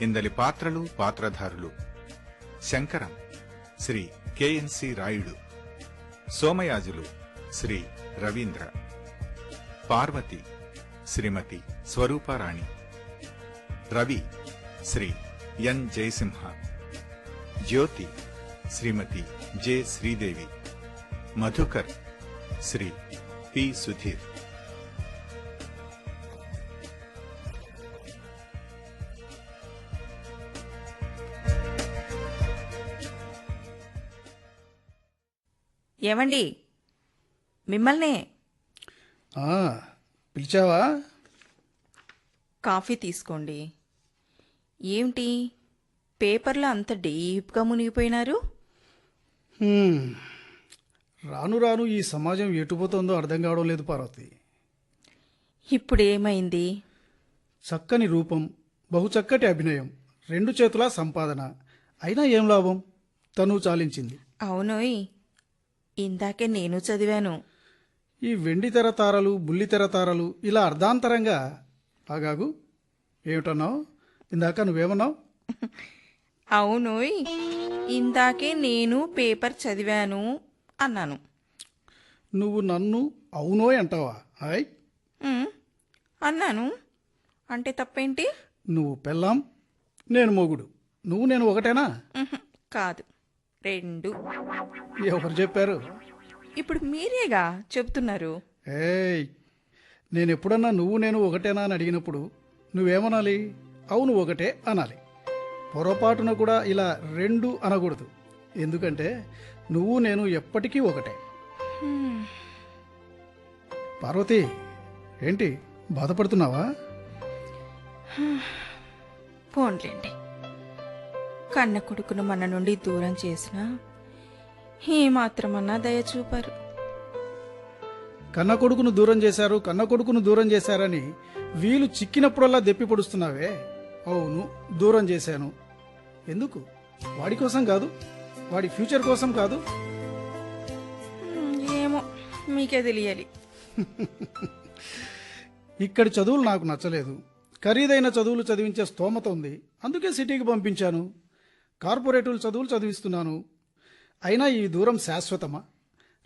ఇందలి పాత్రలు పాత్రధారులు: శంకరం శ్రీ కెఎన్సి రాయుడు, సోమయాజులు శ్రీ రవీంద్ర, పార్వతి శ్రీమతి స్వరూపారాణి, రవి శ్రీ ఎన్ జయసింహ, జ్యోతి శ్రీమతి J Sridevi, Madhukar Shri P Sudheer. ఏమండి, మిమ్మల్నే. పిలిచావా? కాఫీ తీసుకోండి. ఏమిటి పేపర్లో అంత డీప్గా మునిగిపోయినారు? రాను రాను ఈ సమాజం ఎటుపోతుందో అర్థం కావడం లేదు పార్వతి. ఇప్పుడేమైంది? చక్కని రూపం, బహుచక్కటి అభినయం, 2 చేతుల సంపాదన, అయినా ఏం లాభం? తను చాలించింది. అవునోయ్, ఇందాకే నేను చదివాను. ఈ వెండి తెర తారలు, బుల్లి తెర తారలు ఇలా అర్ధాంతరంగా. ఆగాగు, ఏమిటన్నావు? ఇందాక నువ్వేమన్నావు? అవునోయ్, ఇందాకే నేను పేపర్ చదివాను అన్నాను. నువ్వు నన్ను అవునోయ్ అంటావా? హాయ్ అన్నాను అంటే తప్పేంటి? నువ్వు పెళ్ళాం, నేను మొగుడు. నువ్వు నేను ఒకటేనా? కాదు, 2. ఎవరు చెప్పారు? ఇప్పుడు మీరేగా చెప్తున్నారు. ఏయ్, నేను ఎప్పుడన్నా నువ్వు నేను ఒకటేనా అని అడిగినప్పుడు నువ్వేమనాలి? అవును ఒకటే అనాలి. పొరపాటున కూడా ఇలా 2 అనకూడదు. ఎందుకంటే నువ్వు నేను ఎప్పటికీ ఒకటే. పార్వతి, ఏంటి బాధపడుతున్నావా? పోన్లేండి, కన్న కొడుకును మన నుండి దూరం చేసినా ఏమాత్రమన్నా దయ చూపారు. కన్న కొడుకును దూరం చేశారు, కన్న కొడుకును దూరం చేశారని వీలు చిక్కినప్పుడల్లా దెప్పి పొడుస్తున్నావే. అవును, దూరం చేశాను. ఎందుకు? వాడి కోసం కాదు, వాడి ఫ్యూచర్ కోసం కాదు. ఏమో, మీకే తెలియాలి. ఇక్కడి చదువులు నాకు నచ్చలేదు. ఖరీదైన చదువులు చదివించే స్తోమత ఉంది, అందుకే సిటీకి పంపించాను. కార్పొరేటివ్ చదువులు చదివిస్తున్నాను. అయినా ఈ దూరం శాశ్వతమా?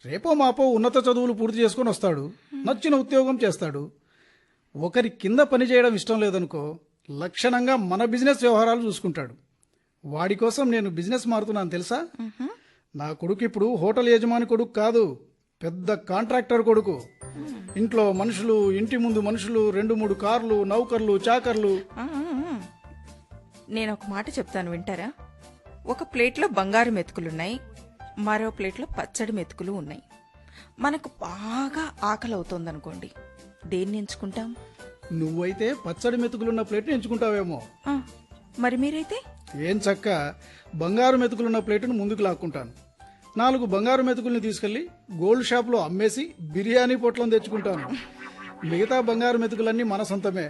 రేపో మాపో ఉన్నత చదువులు పూర్తి చేసుకొని వస్తాడు, నచ్చిన ఉద్యోగం చేస్తాడు. ఒకరి కింద పని చేయడం ఇష్టం లేదనుకో, లక్షణంగా మన బిజినెస్ వ్యవహారాలు చూసుకుంటాడు. వాడి కోసం నేను బిజినెస్ మారుతున్నాను తెలుసా? నా కొడుకు ఇప్పుడు హోటల్ యజమాని కొడుకు కాదు, పెద్ద కాంట్రాక్టర్ కొడుకు. ఇంట్లో మనుషులు, ఇంటి ముందు మనుషులు, 2-3 కార్లు, నౌకర్లు, చాకర్లు. నేను ఒక మాట చెప్తాను, వింటారా? ఒక ప్లేట్లో బంగారు మెతుకులున్నాయి, మరో ప్లేట్లో పచ్చడి మెతుకులు ఉన్నాయి. మనకు బాగా ఆకలి అవుతోందనుకోండి, దేన్ని ఎంచుకుంటాం? నువ్వైతే పచ్చడి మెతుకులున్న ప్లేట్ని ఎంచుకుంటావేమో. మరి మీరైతే? ఏం చక్క, బంగారు మెతుకులున్న ప్లేటును ముందుకు లాక్కుంటాను. 4 బంగారు మెతుకుల్ని తీసుకెళ్లి గోల్డ్ షాప్లో అమ్మేసి బిర్యానీ పొట్లం తెచ్చుకుంటాను. మిగతా బంగారు మెతుకులన్నీ మన సొంతమే.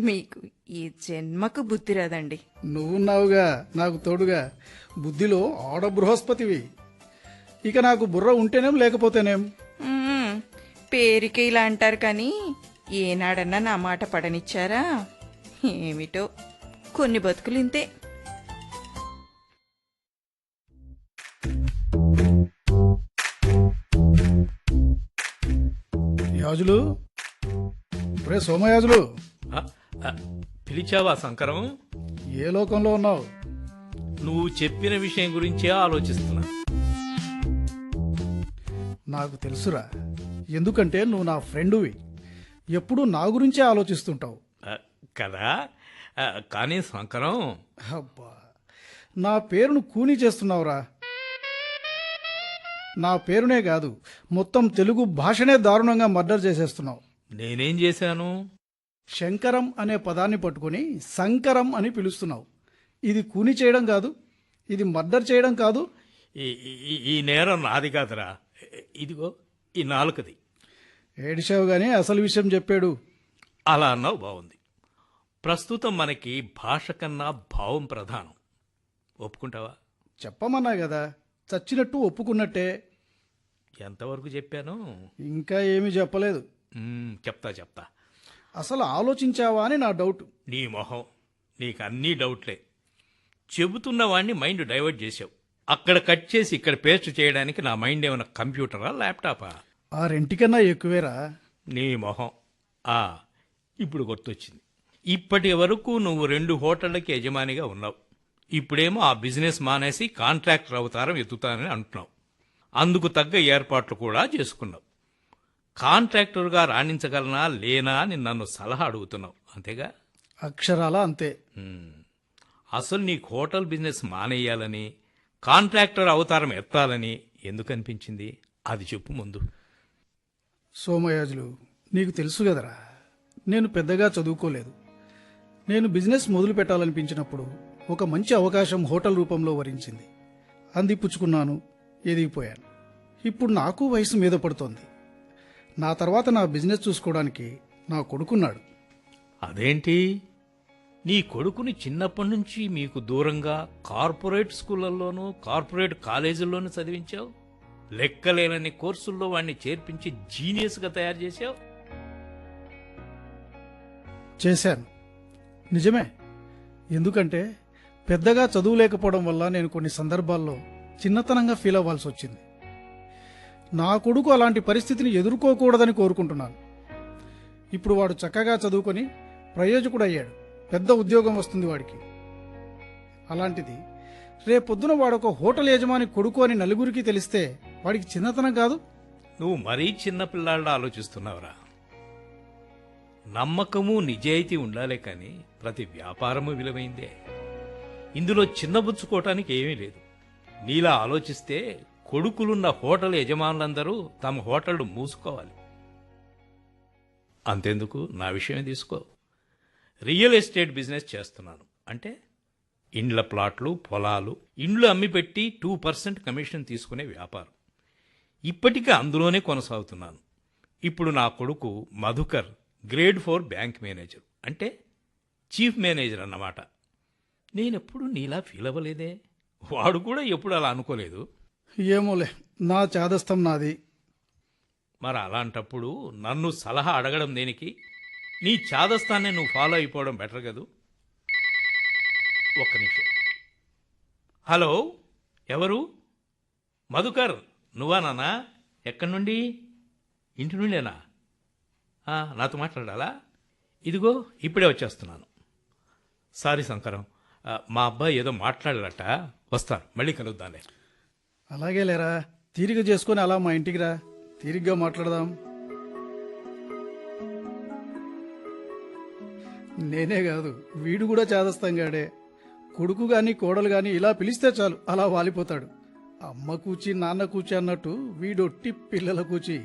మీకు ఈ జన్మకు బుద్ధి రాదండి. నువ్వున్నావుగా నాకు తోడుగా. బుద్ధిలో ఆడ బృహస్పతివి. ఇక నాకు బుర్ర ఉంటేనేం లేకపోతేనేం. పేరుకే ఇలా అంటారు కానీ ఏనాడన్నా నా మాట పడనిచ్చారా? ఏమిటో, కొన్ని బతుకులు ఇంతే. యాజులు, రే సోమయాజులు, పిలిచావా శంకరం? ఏ లోకంలో ఉన్నావు? నువ్వు చెప్పిన విషయం గురించే ఆలోచిస్తున్నా. నాకు తెలుసురా, ఎందుకంటే నువ్వు నా ఫ్రెండువి. ఎప్పుడూ నా గురించే ఆలోచిస్తుంటావు కదా. కానీ శంకరం, అబ్బా, నా పేరును కూనీ చేస్తున్నావురా. నా పేరునే కాదు, మొత్తం తెలుగు భాషనే దారుణంగా మర్డర్ చేసేస్తున్నావు. నేనేం చేశాను? శంకరం అనే పదాన్ని పట్టుకొని శంకరం అని పిలుస్తున్నావు. ఇది కూని చేయడం కాదు, ఇది మర్డర్ చేయడం కాదు. ఈ నేరం నాది కాదురా. ఇదిగో ఈ నాలుకది. ఏడిచావు గానీ అసలు విషయం చెప్పాడు. అలా అన్నావు, బాగుంది. ప్రస్తుతం మనకి భాష కన్నా భావం ప్రధానం. ఒప్పుకుంటావా? చెప్పమన్నా కదా, చచ్చినట్టు ఒప్పుకున్నట్టే. ఎంతవరకు చెప్పాను? ఇంకా ఏమీ చెప్పలేదు. చెప్తా. అసలు ఆలోచించావా అని నా డౌట్. నీ మొహం, నీకు అన్నీ డౌట్లే. చెబుతున్న వాడిని మైండ్ డైవర్ట్ చేసావు. అక్కడ కట్ చేసి ఇక్కడ పేస్ట్ చేయడానికి నా మైండ్ ఏమైనా కంప్యూటరా, ల్యాప్టాపా? ఆ రెంటికన్నా ఎక్కువేరా. నీ మొహం. ఇప్పుడు గుర్తొచ్చింది. ఇప్పటి వరకు నువ్వు 2 హోటళ్లకి యజమానిగా ఉన్నావు. ఇప్పుడేమో ఆ బిజినెస్ మానేసి కాంట్రాక్టర్ అవతారం ఎత్తుతానని అంటున్నావు. అందుకు తగ్గ ఏర్పాట్లు కూడా చేసుకున్నావు. కాంట్రాక్టర్గా రాణించగలనా లేనా అని నన్ను సలహా అడుగుతున్నావు, అంతేగా? అక్షరాల అంతే. అసలు నీకు హోటల్ బిజినెస్ మానేయాలని, కాంట్రాక్టర్ అవతారం ఎత్తాలని ఎందుకు అనిపించింది? అది చెప్పు ముందు. సోమయాజులు, నీకు తెలుసు కదరా, నేను పెద్దగా చదువుకోలేదు. నేను బిజినెస్ మొదలు పెట్టాలనిపించినప్పుడు ఒక మంచి అవకాశం హోటల్ రూపంలో వరించింది. అందిపుచ్చుకున్నాను, ఎదిగిపోయాను. ఇప్పుడు నాకు వయసు మీద పడుతోంది. నా తర్వాత నా బిజినెస్ చూసుకోవడానికి నా కొడుకున్నాడు. అదేంటి, నీ కొడుకుని చిన్నప్పటి నుంచి మీకు దూరంగా కార్పొరేట్ స్కూళ్ళల్లోనూ కార్పొరేట్ కాలేజీల్లోనూ చదివించావు? లెక్కలేనన్ని కోర్సుల్లో వాడిని చేర్పించి జీనియస్గా తయారు చేశావు. చేశాను, నిజమే. ఎందుకంటే పెద్దగా చదువులేకపోవడం వల్ల నేను కొన్ని సందర్భాల్లో చిన్నతనంగా ఫీల్ అవ్వాల్సి వచ్చింది. నా కొడుకు అలాంటి పరిస్థితిని ఎదుర్కోకూడదని కోరుకుంటున్నాను. ఇప్పుడు వాడు చక్కగా చదువుకొని ప్రయోజకుడయ్యాడు, పెద్ద ఉద్యోగం వస్తుంది వాడికి. అలాంటిది రేపొద్దున వాడొక హోటల్ యజమాని కొడుకు అని నలుగురికి తెలిస్తే వాడికి చిన్నతనం కాదు? నువ్వు మరీ చిన్నపిల్లాళ్ళ ఆలోచిస్తున్నావురా. నమ్మకము నిజాయితీ ఉండాలే కానీ ప్రతి వ్యాపారము విలువైందే. ఇందులో చిన్నబుచ్చుకోవటానికి ఏమీ లేదు. నీలా ఆలోచిస్తే కొడుకులున్న హోటల్ యజమానులందరూ తమ హోటళ్లు మూసుకోవాలి. అంతెందుకు, నా విషయం తీసుకో. రియల్ ఎస్టేట్ బిజినెస్ చేస్తున్నాను. అంటే ఇండ్ల ప్లాట్లు, పొలాలు, ఇండ్లు అమ్మిపెట్టి 2% కమిషన్ తీసుకునే వ్యాపారం. ఇప్పటికీ అందులోనే కొనసాగుతున్నాను. ఇప్పుడు నా కొడుకు మధుకర్ గ్రేడ్ 4 బ్యాంక్ మేనేజర్, అంటే చీఫ్ మేనేజర్ అన్నమాట. నేనెప్పుడు నీలా ఫీల్ అవ్వలేదే. వాడు కూడా ఎప్పుడు అలా అనుకోలేదు. ఏమోలే, నా చాదస్తం నాది. మరి అలాంటప్పుడు నన్ను సలహా అడగడం దేనికి? నీ చాదస్తాన్ని నువ్వు ఫాలో అయిపోవడం బెటర్ కదూ. ఒక్క నిమిషం. హలో, ఎవరు? మధుకర్, నువ్వా నాన్నా? ఎక్కడి నుండి? ఇంటి నుండేనా? నాతో మాట్లాడాలా? ఇదిగో ఇప్పుడే వచ్చేస్తున్నాను. సారీ శంకరం, మా అబ్బాయి ఏదో మాట్లాడాలట. వస్తాను, మళ్ళీ కలుద్దాంలే. అలాగే లేరా, తీరిక చేసుకుని అలా మా ఇంటికి రా, తీరిగ్గా మాట్లాడదాం. నేనే కాదు, వీడు కూడా చాదస్తంగాడే. కొడుకు గాని కోడలు గాని ఇలా పిలిస్తే చాలు అలా వాలిపోతాడు. అమ్మ కూచి నాన్న కూచి అన్నట్టు వీడొట్టి పిల్లల కూచి.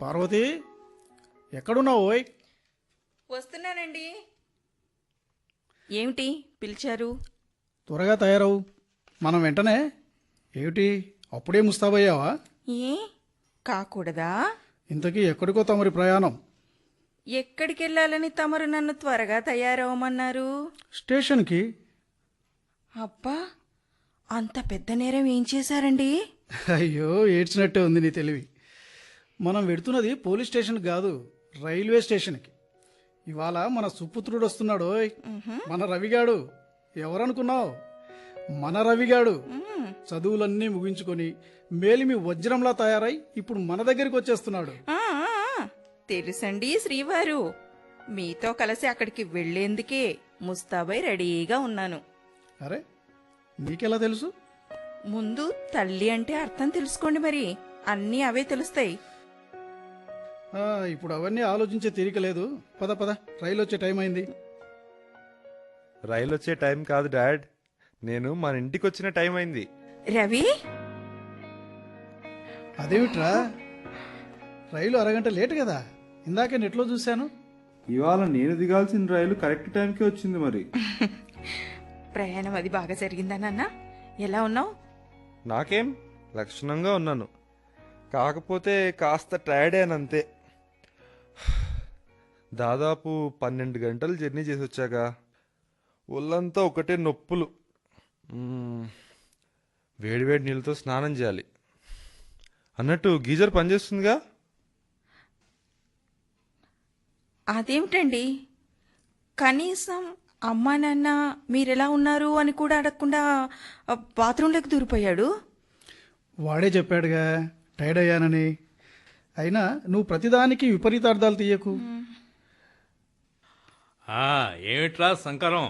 పార్వతి, ఎక్కడున్నావు? ఓయ్, వస్తున్నానండి. ఏమిటి పిలిచారు? త్వరగా తయారవు, మనం వెంటనే. ఏమిటి అప్పుడే ముస్తాబయ్యావా? ఏ కాకూడదా? ఇంతకీ ఎక్కడికో తమరి ప్రయాణం? ఎక్కడికెళ్ళాలని తమరు నన్ను త్వరగా తయారవమన్నారు? స్టేషన్కి. అబ్బా, అంత పెద్ద నేరం ఏం చేశారండి? అయ్యో, ఏడ్చినట్టే ఉంది నీ తెలివి. మనం వెడుతున్నది పోలీస్ స్టేషన్ కాదు, రైల్వే స్టేషన్కి. ఇవాళ మన సుపుత్రుడు వస్తున్నాడు. మన రవిగాడు. ఎవరనుకున్నావు? మన రవిగాడు. చదువులన్నీ ముగించుకొని మేలిమి వజ్రంలా తయారై ఇప్పుడు మన దగ్గరికి వచ్చేస్తున్నాడు. తెలుసండి శ్రీవారు, మీతో కలిసి అక్కడికి వెళ్లేందుకే ముస్తాబై రెడీగా ఉన్నాను. అరే, నీకెలా తెలుసు? ముందు తల్లి అంటే అర్థం తెలుసుకోండి, మరి అన్నీ అవే తెలుస్తాయి. ఇప్పుడు అవన్నీ ఆలోచించే తీరిక లేదు. పద పద, రైలు వచ్చే టైం అయింది. రైలు వచ్చే టైం కాదు డాడ్, నేను మన ఇంటికి వచ్చిన టైం అయింది. రవి, అదేమిట్రా, రైలు అరగంట లేట్ కదా, ఇందాకే నెట్లో చూశాను. ఇవాళ నేను దిగాల్సిన రైలు కరెక్ట్ టైంకి వచ్చింది. మరి ప్రయాణం అది బాగా జరిగిందా నాన్న? ఎలా ఉన్నావు? నాకేం, లక్షణంగా ఉన్నాను. కాకపోతే కాస్త టైర్డ్ అయ్యానంతే. దాదాపు 12 గంటలు జర్నీ చేసి వచ్చాక ఒళ్ళంతా ఒకటే నొప్పులు. వేడివేడి నీళ్ళతో స్నానం చేయాలి. అన్నట్టు గీజర్ పనిచేస్తుందిగా? అదేమిటండి, కనీసం అమ్మా నాన్న మీరెలా ఉన్నారు అని కూడా అడగకుండా బాత్రూంలోకి దూరిపోయాడు. వాడే చెప్పాడుగా టైర్డ్ అయ్యానని. అయినా నువ్వు ప్రతిదానికి విపరీతార్థాలు తీయకు. ఏమిట్రా శంకరం,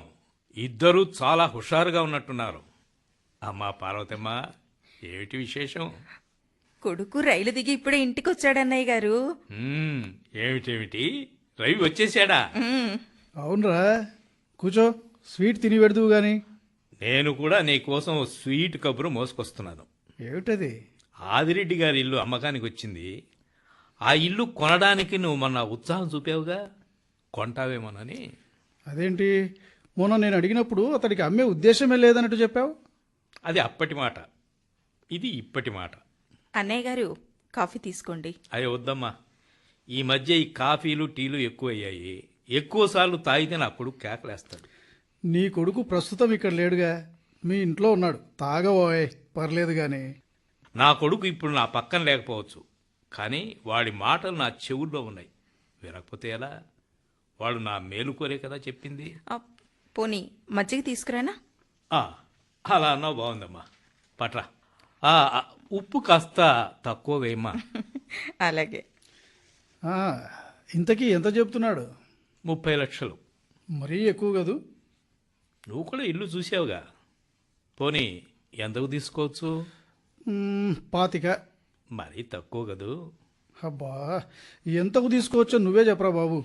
ఇద్దరూ చాలా హుషారుగా ఉన్నట్టున్నారు. అమ్మా పార్వతమ్మ, ఏమిటి విశేషం? కొడుకు రైలు దిగి ఇప్పుడే ఇంటికి వచ్చాడన్నయ్య గారు. ఏమిటేమిటి, రవి వచ్చేసాడా? అవునరా, కూర్చో, స్వీట్ తిని పెడదువు గాని. నేను కూడా నీ కోసం స్వీట్ కబురు మోసుకొస్తున్నాను. ఏమిటది? ఆదిరెడ్డి గారి ఇల్లు అమ్మకానికి వచ్చింది. ఆ ఇల్లు కొనడానికి నువ్వు మొన్న ఉత్సాహం చూపావుగా, కొంటావేమోనని. అదేంటి, మొన్న నేను అడిగినప్పుడు అతడికి అమ్మే ఉద్దేశమే లేదన్నట్టు చెప్పావు. అది అప్పటి మాట, ఇది ఇప్పటి మాట. అన్నయ్య గారు, కాఫీ తీసుకోండి. అయ్యో వద్దమ్మా, ఈ మధ్య ఈ కాఫీలు టీలు ఎక్కువయ్యాయి. ఎక్కువసార్లు తాగితే నా కొడుకు కేకలేస్తాడు. నీ కొడుకు ప్రస్తుతం ఇక్కడ లేడుగా, మీ ఇంట్లో ఉన్నాడు. తాగబోయ్, పర్లేదు గాని. నా కొడుకు ఇప్పుడు నా పక్కన లేకపోవచ్చు, కానీ వాడి మాటలు నా చెవుల్లో ఉన్నాయి. వినకపోతే ఎలా? వాడు నా మేలు కోరే కదా చెప్పింది. పోనీ మజ్జిగ తీసుకురానా? ఆ, అలా అన్నావు, బాగుందమ్మా. పట్రా. ఉప్పు కాస్త తక్కువ వేయమ్మా. అలాగే. ఆ, ఇంతకీ ఎంత చెప్తున్నాడు? 30 లక్షలు. మరీ ఎక్కువ కదూ? నువ్వు కూడా ఇల్లు చూసావుగా. పోనీ ఎంతకు తీసుకోవచ్చు? 25. మరీ తక్కువ కదూ. అబ్బా, ఎంతకు తీసుకోవచ్చో నువ్వే చెప్పరా బాబు.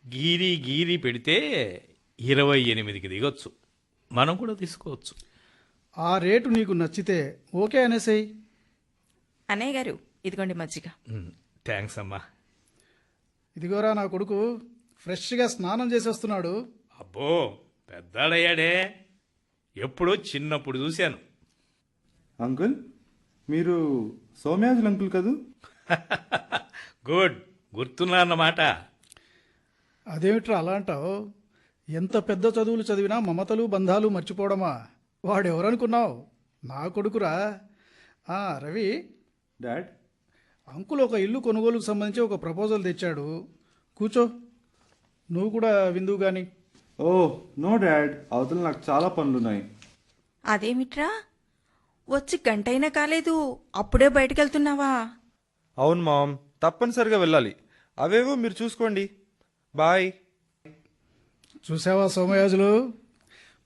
గీరీ గీరీ పెడితే 28కి దిగొచ్చు. మనం కూడా తీసుకోవచ్చు. ఆ రేటు నీకు నచ్చితే ఓకే అనేసేయ్. అన్నయ్య గారు, ఇదిగోండి మజ్జిగ. థ్యాంక్స్ అమ్మా. ఇదిగోరా నా కొడుకు, ఫ్రెష్గా స్నానం చేసేస్తున్నాడు. అబ్బో, పెద్దాడయ్యాడే. ఎప్పుడో చిన్నప్పుడు చూశాను. అంకుల్, మీరు సోమయాజులు అంకుల్ కదూ? గుడ్, గుర్తున్నా అన్నమాట. అదేమిట్రా అలా అంటావు? ఎంత పెద్ద చదువులు చదివినా మమతలు బంధాలు మర్చిపోవడమా? వాడెవరనుకున్నావు? నా కొడుకురా. రవి, డాడ్, అంకుల్ ఒక ఇల్లు కొనుగోలుకు సంబంధించి ఒక ప్రపోజల్ తెచ్చాడు. కూర్చో, నువ్వు కూడా విందువు గాని. ఓ నో డాడ్, అవతల నాకు చాలా పనులున్నాయి. అదేమిట్రా, వచ్చి గంటైనా కాలేదు, అప్పుడే బయటకెళ్తున్నావా? అవును మామ్, తప్పనిసరిగా వెళ్ళాలి. అవేవో మీరు చూసుకోండి. బాయ్. చూసావా సోమయాజులు,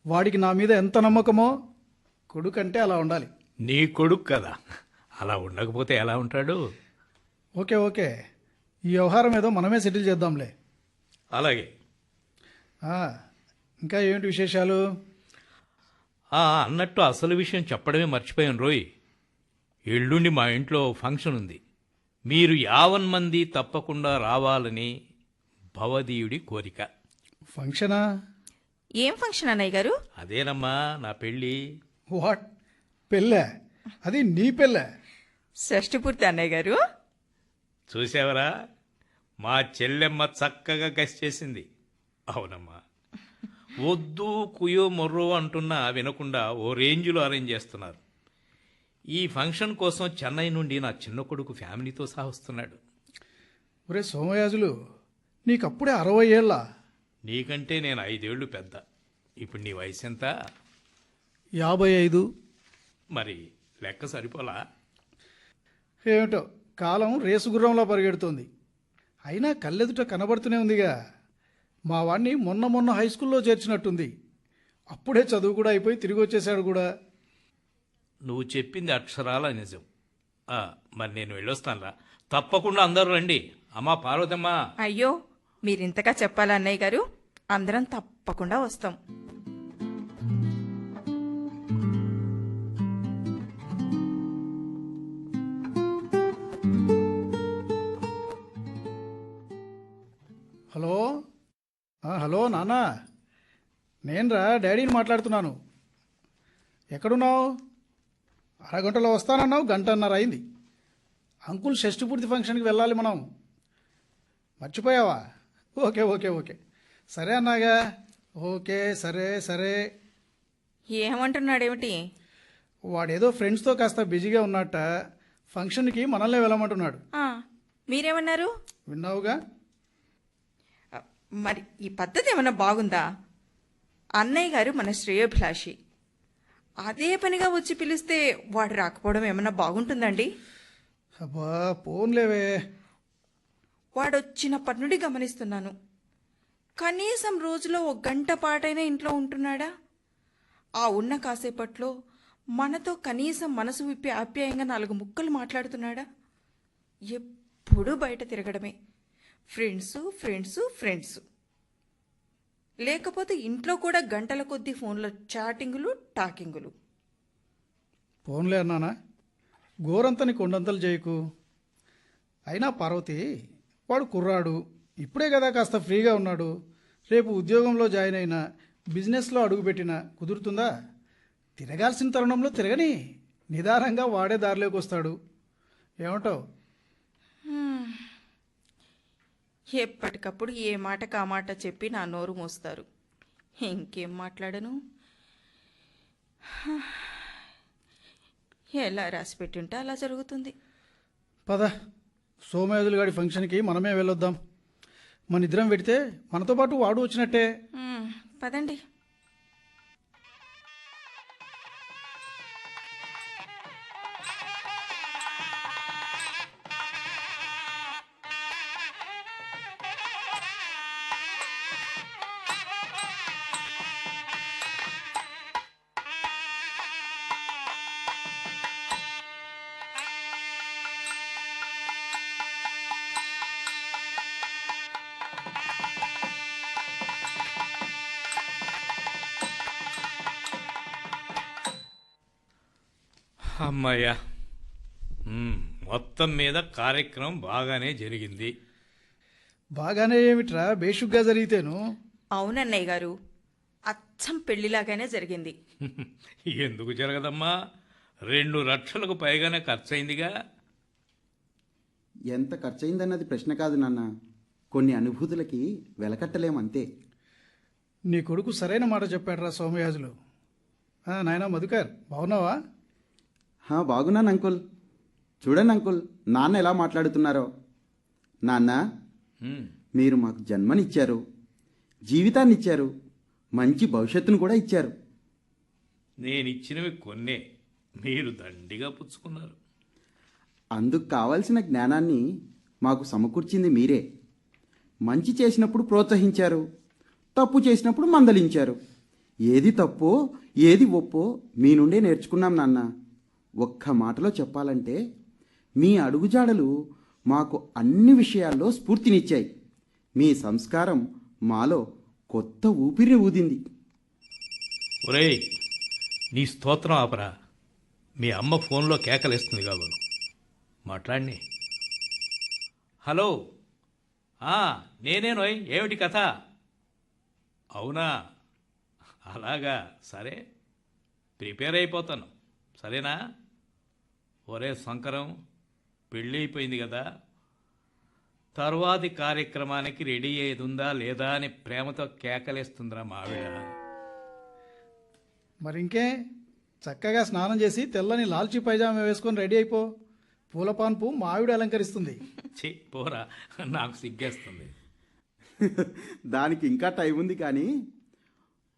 వాడికి నా మీద ఎంత నమ్మకమో. కొడుకంటే అలా ఉండాలి. నీ కొడుకు కదా, అలా ఉండకపోతే ఎలా ఉంటాడు? ఓకే ఓకే, ఈ వ్యవహారం ఏదో మనమే సెటిల్ చేద్దాంలే. అలాగే. ఇంకా ఏంటి విశేషాలు? అన్నట్టు అసలు విషయం చెప్పడమే మర్చిపోయాను రోయ్. ఎల్లుండి మా ఇంట్లో ఫంక్షన్ ఉంది. మీరు 50 మంది తప్పకుండా రావాలని భవదీయుడి కోరిక. ఫంక్షనా? ఏం ఫంక్షన్ అన్నయ్య గారు? అదేనమ్మా, నా పెళ్ళి. వాట్, పెళ్ళే? అది నీ పెళ్ళే? షష్ఠి పూర్తి అన్నయ్య గారు. చూసావరా, మా చెల్లెమ్మ చక్కగా గస్ చేసింది. అవునమ్మా, వద్దు కుయో మొర్రో అంటున్నా వినకుండా ఓ రేంజ్లో అరేంజ్ చేస్తున్నారు. ఈ ఫంక్షన్ కోసం చెన్నై నుండి నా చిన్న కొడుకు ఫ్యామిలీతో సహా వస్తున్నాడు. ఒరే సోమయాజులు, నీకప్పుడే 60 ఏళ్ళ? నీకంటే నేను 5 ఏళ్ళు పెద్ద. ఇప్పుడు నీ వయసు ఎంత? 55. మరి లెక్క సరిపోలా? ఏమిటో, కాలం రేసుగుర్రంలో పరిగెడుతోంది. అయినా కళ్ళెదుట కనబడుతూనే ఉందిగా. మా వాడిని మొన్న హై స్కూల్లో చేర్చినట్టుంది. అప్పుడే చదువు కూడా అయిపోయి తిరిగి వచ్చేసాడు కూడా. నువ్వు చెప్పింది అక్షరాల నిజం. మరి నేను వెళ్ళొస్తానురా. తప్పకుండా అందరూ రండి. అమ్మా పార్వతమ్మ. అయ్యో, మీరింతగా చెప్పాలా అన్నయ్య గారు? అందరం తప్పకుండా వస్తాం. హలో, హలో నాన్న, నేనురా డాడీని మాట్లాడుతున్నాను. ఎక్కడున్నావు? అరగంటలో వస్తానన్నావు, 1.5 గంట అయింది. అంకుల్ షష్ఠి పూర్తి ఫంక్షన్కి వెళ్ళాలి మనం. మర్చిపోయావా? ఓకే ఓకే ఓకే, సరే అన్నాగా. ఓకే, సరే సరే. ఏమంటున్నాడేమిటి? వాడేదో ఫ్రెండ్స్తో కాస్త బిజీగా ఉన్నట్ట ఫంక్షన్కి మనల్నే వెళ్ళమంటున్నాడు. ఆ, మీరేమన్నారు? విన్నావుగా? మరి ఈ పద్ధతి ఏమన్నా బాగుందా? అన్నయ్య గారు మన శ్రేయోభిలాషి. అదే పనిగా వచ్చి పిలిస్తే వాడు రాకపోవడం ఏమన్నా బాగుంటుందండి? అబ్బా పోన్లేవే. వాడొచ్చినప్పటి నుండి గమనిస్తున్నాను. కనీసం రోజులో 1 గంట పాటైనా ఇంట్లో ఉంటున్నాడా? ఆ ఉన్న కాసేపట్లో మనతో కనీసం మనసు విప్పి ఆప్యాయంగా 4 ముక్కలు మాట్లాడుతున్నాడా? ఎప్పుడూ బయట తిరగడమే. Friends friends friends. లేకపోతే ఇంట్లో కూడా గంటల కొద్దీ ఫోన్లో చాటింగులు టాకింగులు. పోన్లే అన్నానా, గోరంతని కొండంతలు చేయకు. అయినా పార్వతి, వాడు కుర్రాడు, ఇప్పుడే కదా కాస్త ఫ్రీగా ఉన్నాడు. రేపు ఉద్యోగంలో జాయిన్ అయినా బిజినెస్లో అడుగుపెట్టినా కుదురుతుందా? తిరగాల్సిన తరుణంలో తిరగని, నిదానంగా వాడే దారిలోకి వస్తాడు. ఏమంటావు? ఎప్పటికప్పుడు ఏ మాట కామాట చెప్పి నా నోరు మోస్తారు. ఇంకేం మాట్లాడను? ఎలా రాసి పెట్టుంటే అలా జరుగుతుంది. పద, సోమయాజులు గారి ఫంక్షన్కి మనమే వెళ్ళొద్దాం. మన ఇద్దరం పెడితే మనతో పాటు వాడు వచ్చినట్టే. పదండి. అమ్మయ్యా, మొత్తం మీద కార్యక్రమం బాగానే జరిగింది. బాగానే ఏమిట్రా, బేషుగ్గా జరిగితేను. అవునన్నయ్య గారు, అచ్చం పెళ్లిలాగానే జరిగింది. ఎందుకు జరగదమ్మా? 2 లక్షలకు పైగానే ఖర్చయిందిగా. ఎంత ఖర్చయిందన్నది ప్రశ్న కాదు నాన్న. కొన్ని అనుభూతులకి వెలకట్టలేమంతే. నీ కొడుకు సరైన మాట చెప్పాడురా సోమయాజులు. నాయనా మధుకర్, బాగున్నావా? బాగున్నాను అంకుల్. చూడండి అంకుల్, నాన్న ఎలా మాట్లాడుతున్నారో. నాన్న, మీరు మాకు జన్మనిచ్చారు, జీవితాన్ని ఇచ్చారు, మంచి భవిష్యత్తును కూడా ఇచ్చారు. నేనిచ్చినవి కొన్నే, మీరు దండిగా పుచ్చుకున్నారు. అందుకు కావలసిన జ్ఞానాన్ని మాకు సమకూర్చింది మీరే. మంచి చేసినప్పుడు ప్రోత్సహించారు, తప్పు చేసినప్పుడు మందలించారు. ఏది తప్పో ఏది ఒప్పో మీ నుండే నేర్చుకున్నాం నాన్న. ఒక్క మాటలో చెప్పాలంటే మీ అడుగుజాడలు మాకు అన్ని విషయాల్లో స్ఫూర్తినిచ్చాయి. మీ సంస్కారం మాలో కొత్త ఊపిరి ఊదింది. ఒరేయ్, నీ స్తోత్రం ఆపరా. మీ అమ్మ ఫోన్లో కేకలేస్తుంది కాబోలు. మాట్లాడిని. హలో, నేనేనోయ్, ఏమిటి కథ? అవునా, అలాగా, సరే, ప్రిపేర్ అయిపోతాను, సరేనా? ఒరే శంకరం, పెళ్ళి అయిపోయింది కదా, తరువాతి కార్యక్రమానికి రెడీ అయ్యేది ఉందా లేదా అని ప్రేమతో కేకలేస్తుందిరా మావిడ. మరింకే, చక్కగా స్నానం చేసి తెల్లని లాల్చీ పైజామా వేసుకొని రెడీ అయిపో. పూలపాన్పు మా ఆవిడ అలంకరిస్తుంది. పోరా, నాకు సిగ్గేస్తుంది. దానికి ఇంకా టైం ఉంది, కానీ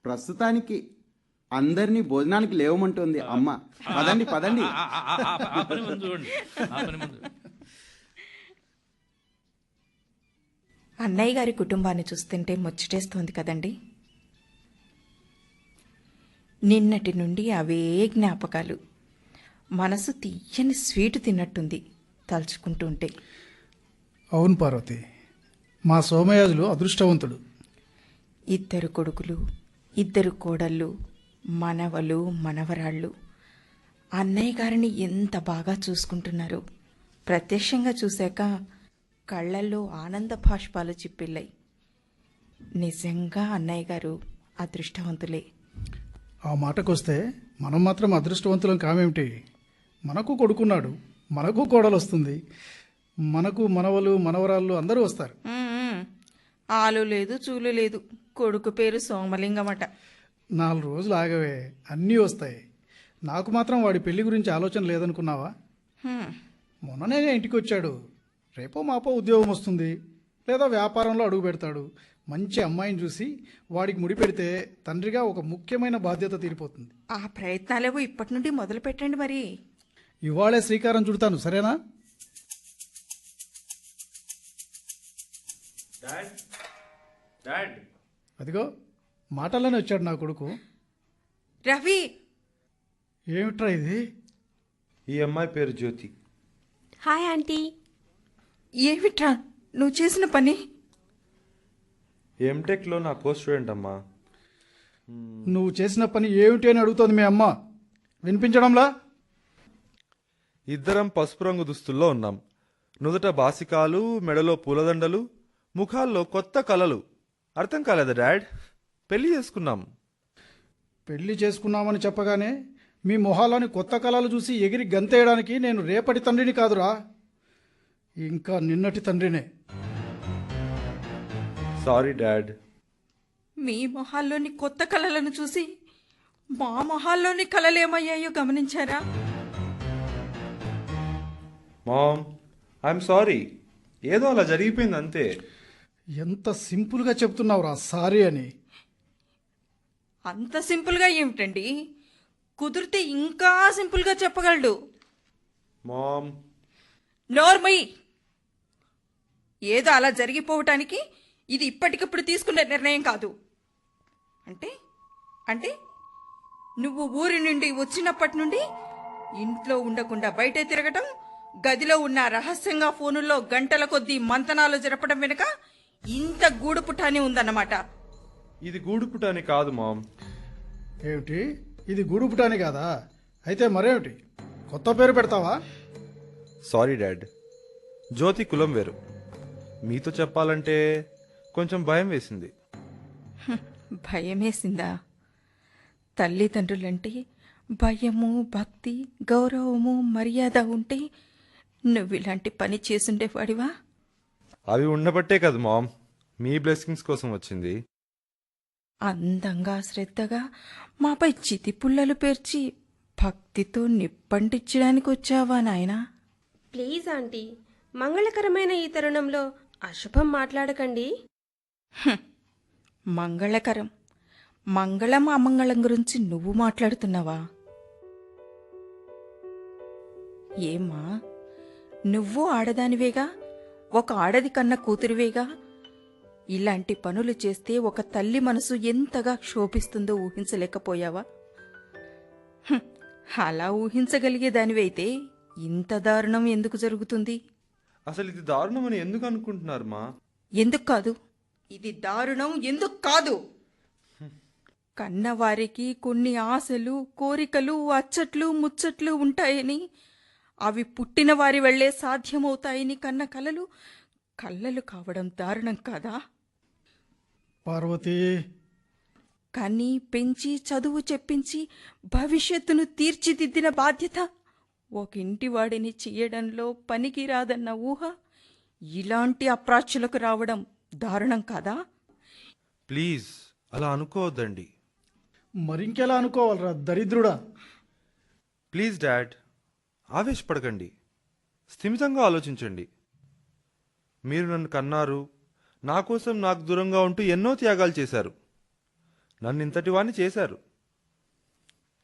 ప్రస్తుతానికి అందరినీ భోజనానికి లేవమంటోంది అమ్మ. పదండి పదండి. ఆ పని ముందు చూడండి, ఆ పని ముందు. అన్నయ్య గారి కుటుంబాన్ని చూస్తుంటే ముచ్చటేస్తోంది కదండి. నిన్నటి నుండి అవే జ్ఞాపకాలు. మనసు తీయని స్వీటు తిన్నట్టుంది తలుచుకుంటూ ఉంటే. అవును పార్వతి, మా సోమయాజులు అదృష్టవంతుడు. 2 కొడుకులు, 2 కోడళ్ళు, మనవలు మనవరాళ్ళు. అన్నయ్య గారిని ఎంత బాగా చూసుకుంటున్నారు. ప్రత్యక్షంగా చూశాక కళ్ళల్లో ఆనంద భాష్పాలు చిప్పిల్లాయి. నిజంగా అన్నయ్య గారు అదృష్టవంతులే. ఆ మాటకొస్తే మనం మాత్రం అదృష్టవంతులం కామేమిటి? మనకు కొడుకున్నాడు, మనకు కోడలు వస్తుంది, మనకు మనవలు మనవరాళ్ళు అందరూ వస్తారు. ఆలు లేదు చూలు లేదు. కొడుకు పేరు సోమలింగమట. 4 రోజులు ఆగవే, అన్నీ వస్తాయి. నాకు మాత్రం వాడి పెళ్లి గురించి ఆలోచన లేదనుకున్నావా? హ్మ్. మొన్ననే ఇంటికి వచ్చాడు. రేపో మాపో ఉద్యోగం వస్తుంది, లేదా వ్యాపారంలో అడుగు పెడతాడు. మంచి అమ్మాయిని చూసి వాడికి ముడి పెడితే తండ్రిగా ఒక ముఖ్యమైన బాధ్యత తీరిపోతుంది. ఆ ప్రయత్నాలేవో ఇప్పటి నుండి మొదలు పెట్టండి మరి. ఇవాళే శ్రీకారం చుడతాను, సరేనా? డాడ్ అదిగో మాటల్లోనే వచ్చాడు నా కొడుకు. రవి, ఏమిట్రా ఇది? ఈ అమ్మాయి పేరు జ్యోతి. Hi aunty. ఏమిట్రా నువ్వు చేసిన పని? ఎంటెక్లో నా కో స్టూడెంట్ అమ్మా. నువ్వు చేసిన పని ఏమిటి అని అడుగుతోంది మీ అమ్మ. వినిపించడంలా? ఇద్దరం పసుపు రంగు దుస్తుల్లో ఉన్నాం. నుదుట బాసికాలు, మెడలో పూలదండలు, ముఖాల్లో కొత్త కలలు. అర్థం కాలేదా డాడ్? పెళ్లి చేసుకున్నాం. పెళ్లి చేసుకున్నామని చెప్పగానే మీ మొహాలని కొత్త కళలు చూసి ఎగిరి గంతేయడానికి నేను రేపటి తండ్రిని కాదురా, ఇంకా నిన్నటి తండ్రినే. Sorry dad. మీ మొహాల్లోని కొత్త కళలను చూసి మా మొహాల్లోని కళలేమయ్యాయో గమనించారా? Ma'am, I'm sorry. ఏదో అలా జరిగిపోయింది అంతే. ఎంత సింపుల్గా చెప్తున్నావురా సారీ అని. అంత సింపుల్గా ఏమిటండి? కుదిరితే ఇంకా సింపుల్గా చెప్పగలడు. మామ్, నోర్మయ్, ఏదో అలా జరిగిపోవటానికి ఇది ఇప్పటికిప్పుడు తీసుకునే నిర్ణయం కాదు. అంటే అంటే నువ్వు ఊరి నుండి వచ్చినప్పటి నుండి ఇంట్లో ఉండకుండా బయటే తిరగటం, గదిలో ఉన్న రహస్యంగా ఫోనుల్లో గంటల కొద్దీ మంతనాలు జరపడం వెనుక ఇంత గూడుపుటాని ఉందన్నమాట. ఇది గూడుపుటాని కాదు మామ్. ఏమిటి, ఇది గూడుపుటాని కాదా? అయితే మరేమిటి, కొత్త పేరు పెడతావా? Sorry dad. జ్యోతి కులం వేరు. మీతో చెప్పాలంటే కొంచెం భయం వేసింది. భయమేసిందా? తల్లిదండ్రులంటే భయము, భక్తి, గౌరవము, మర్యాద ఉంటే నువ్వు ఇలాంటి పని చేసుండేవాడివా? అవి ఉండబట్టే కదా మామ్ మీ బ్లెస్సింగ్స్ కోసం వచ్చింది. అందంగా శ్రద్ధగా మాపై చితి పుల్లలు పేర్చి భక్తితో నిప్పంటించడానికి వచ్చావా నాయనా? ప్లీజ్ ఆంటీ, మంగళకరమైన ఈ తరుణంలో అశుభం మాట్లాడకండి. మంగళకరం, మంగళం అమంగళం గురించి నువ్వు మాట్లాడుతున్నావా? ఏమ్మా, నువ్వు ఆడదానివేగా, ఒక ఆడది కన్న కూతురివేగా. ఇలాంటి పనులు చేస్తే ఒక తల్లి మనసు ఎంతగా క్షోభిస్తుందో ఊహించలేకపోయావా? అలా ఊహించగలిగేదానివైతే ఇంత దారుణం ఎందుకు జరుగుతుంది? అసలు ఇది దారుణం అని ఎందుకు అనుకుంటున్నారు మా? ఎందుకు కాదు? ఇది దారుణం ఎందుకు కాదు? కన్నవారికి కొన్ని ఆశలు, కోరికలు, అచ్చట్లు, ముచ్చట్లు ఉంటాయని, అవి పుట్టిన వారి వల్లే సాధ్యమవుతాయని కన్న కలలు కళ్ళలు కావడం దారుణం కాదా? పార్వతి, కని పెంచి చదువు చెప్పించి భవిష్యత్తును తీర్చిదిద్దిన బాధ్యత ఒక ఇంటివాడిని చెయ్యడంలో పనికి రాదన్న ఊహ ఇలాంటి అప్రాచ్యులకు రావడం దారుణం కాదా? ప్లీజ్ అలా అనుకోవద్దండి. మరింకెలా అనుకోవాలరా దరిద్రుడా? ప్లీజ్ డాడ్, ఆవేశపడకండి. స్థిమితంగా ఆలోచించండి. మీరు నన్ను కన్నారు, నా కోసం నాకు దూరంగా ఉంటూ ఎన్నో త్యాగాలు చేశారు. నన్ను ఇంతటి వాణ్ణి చేశారు.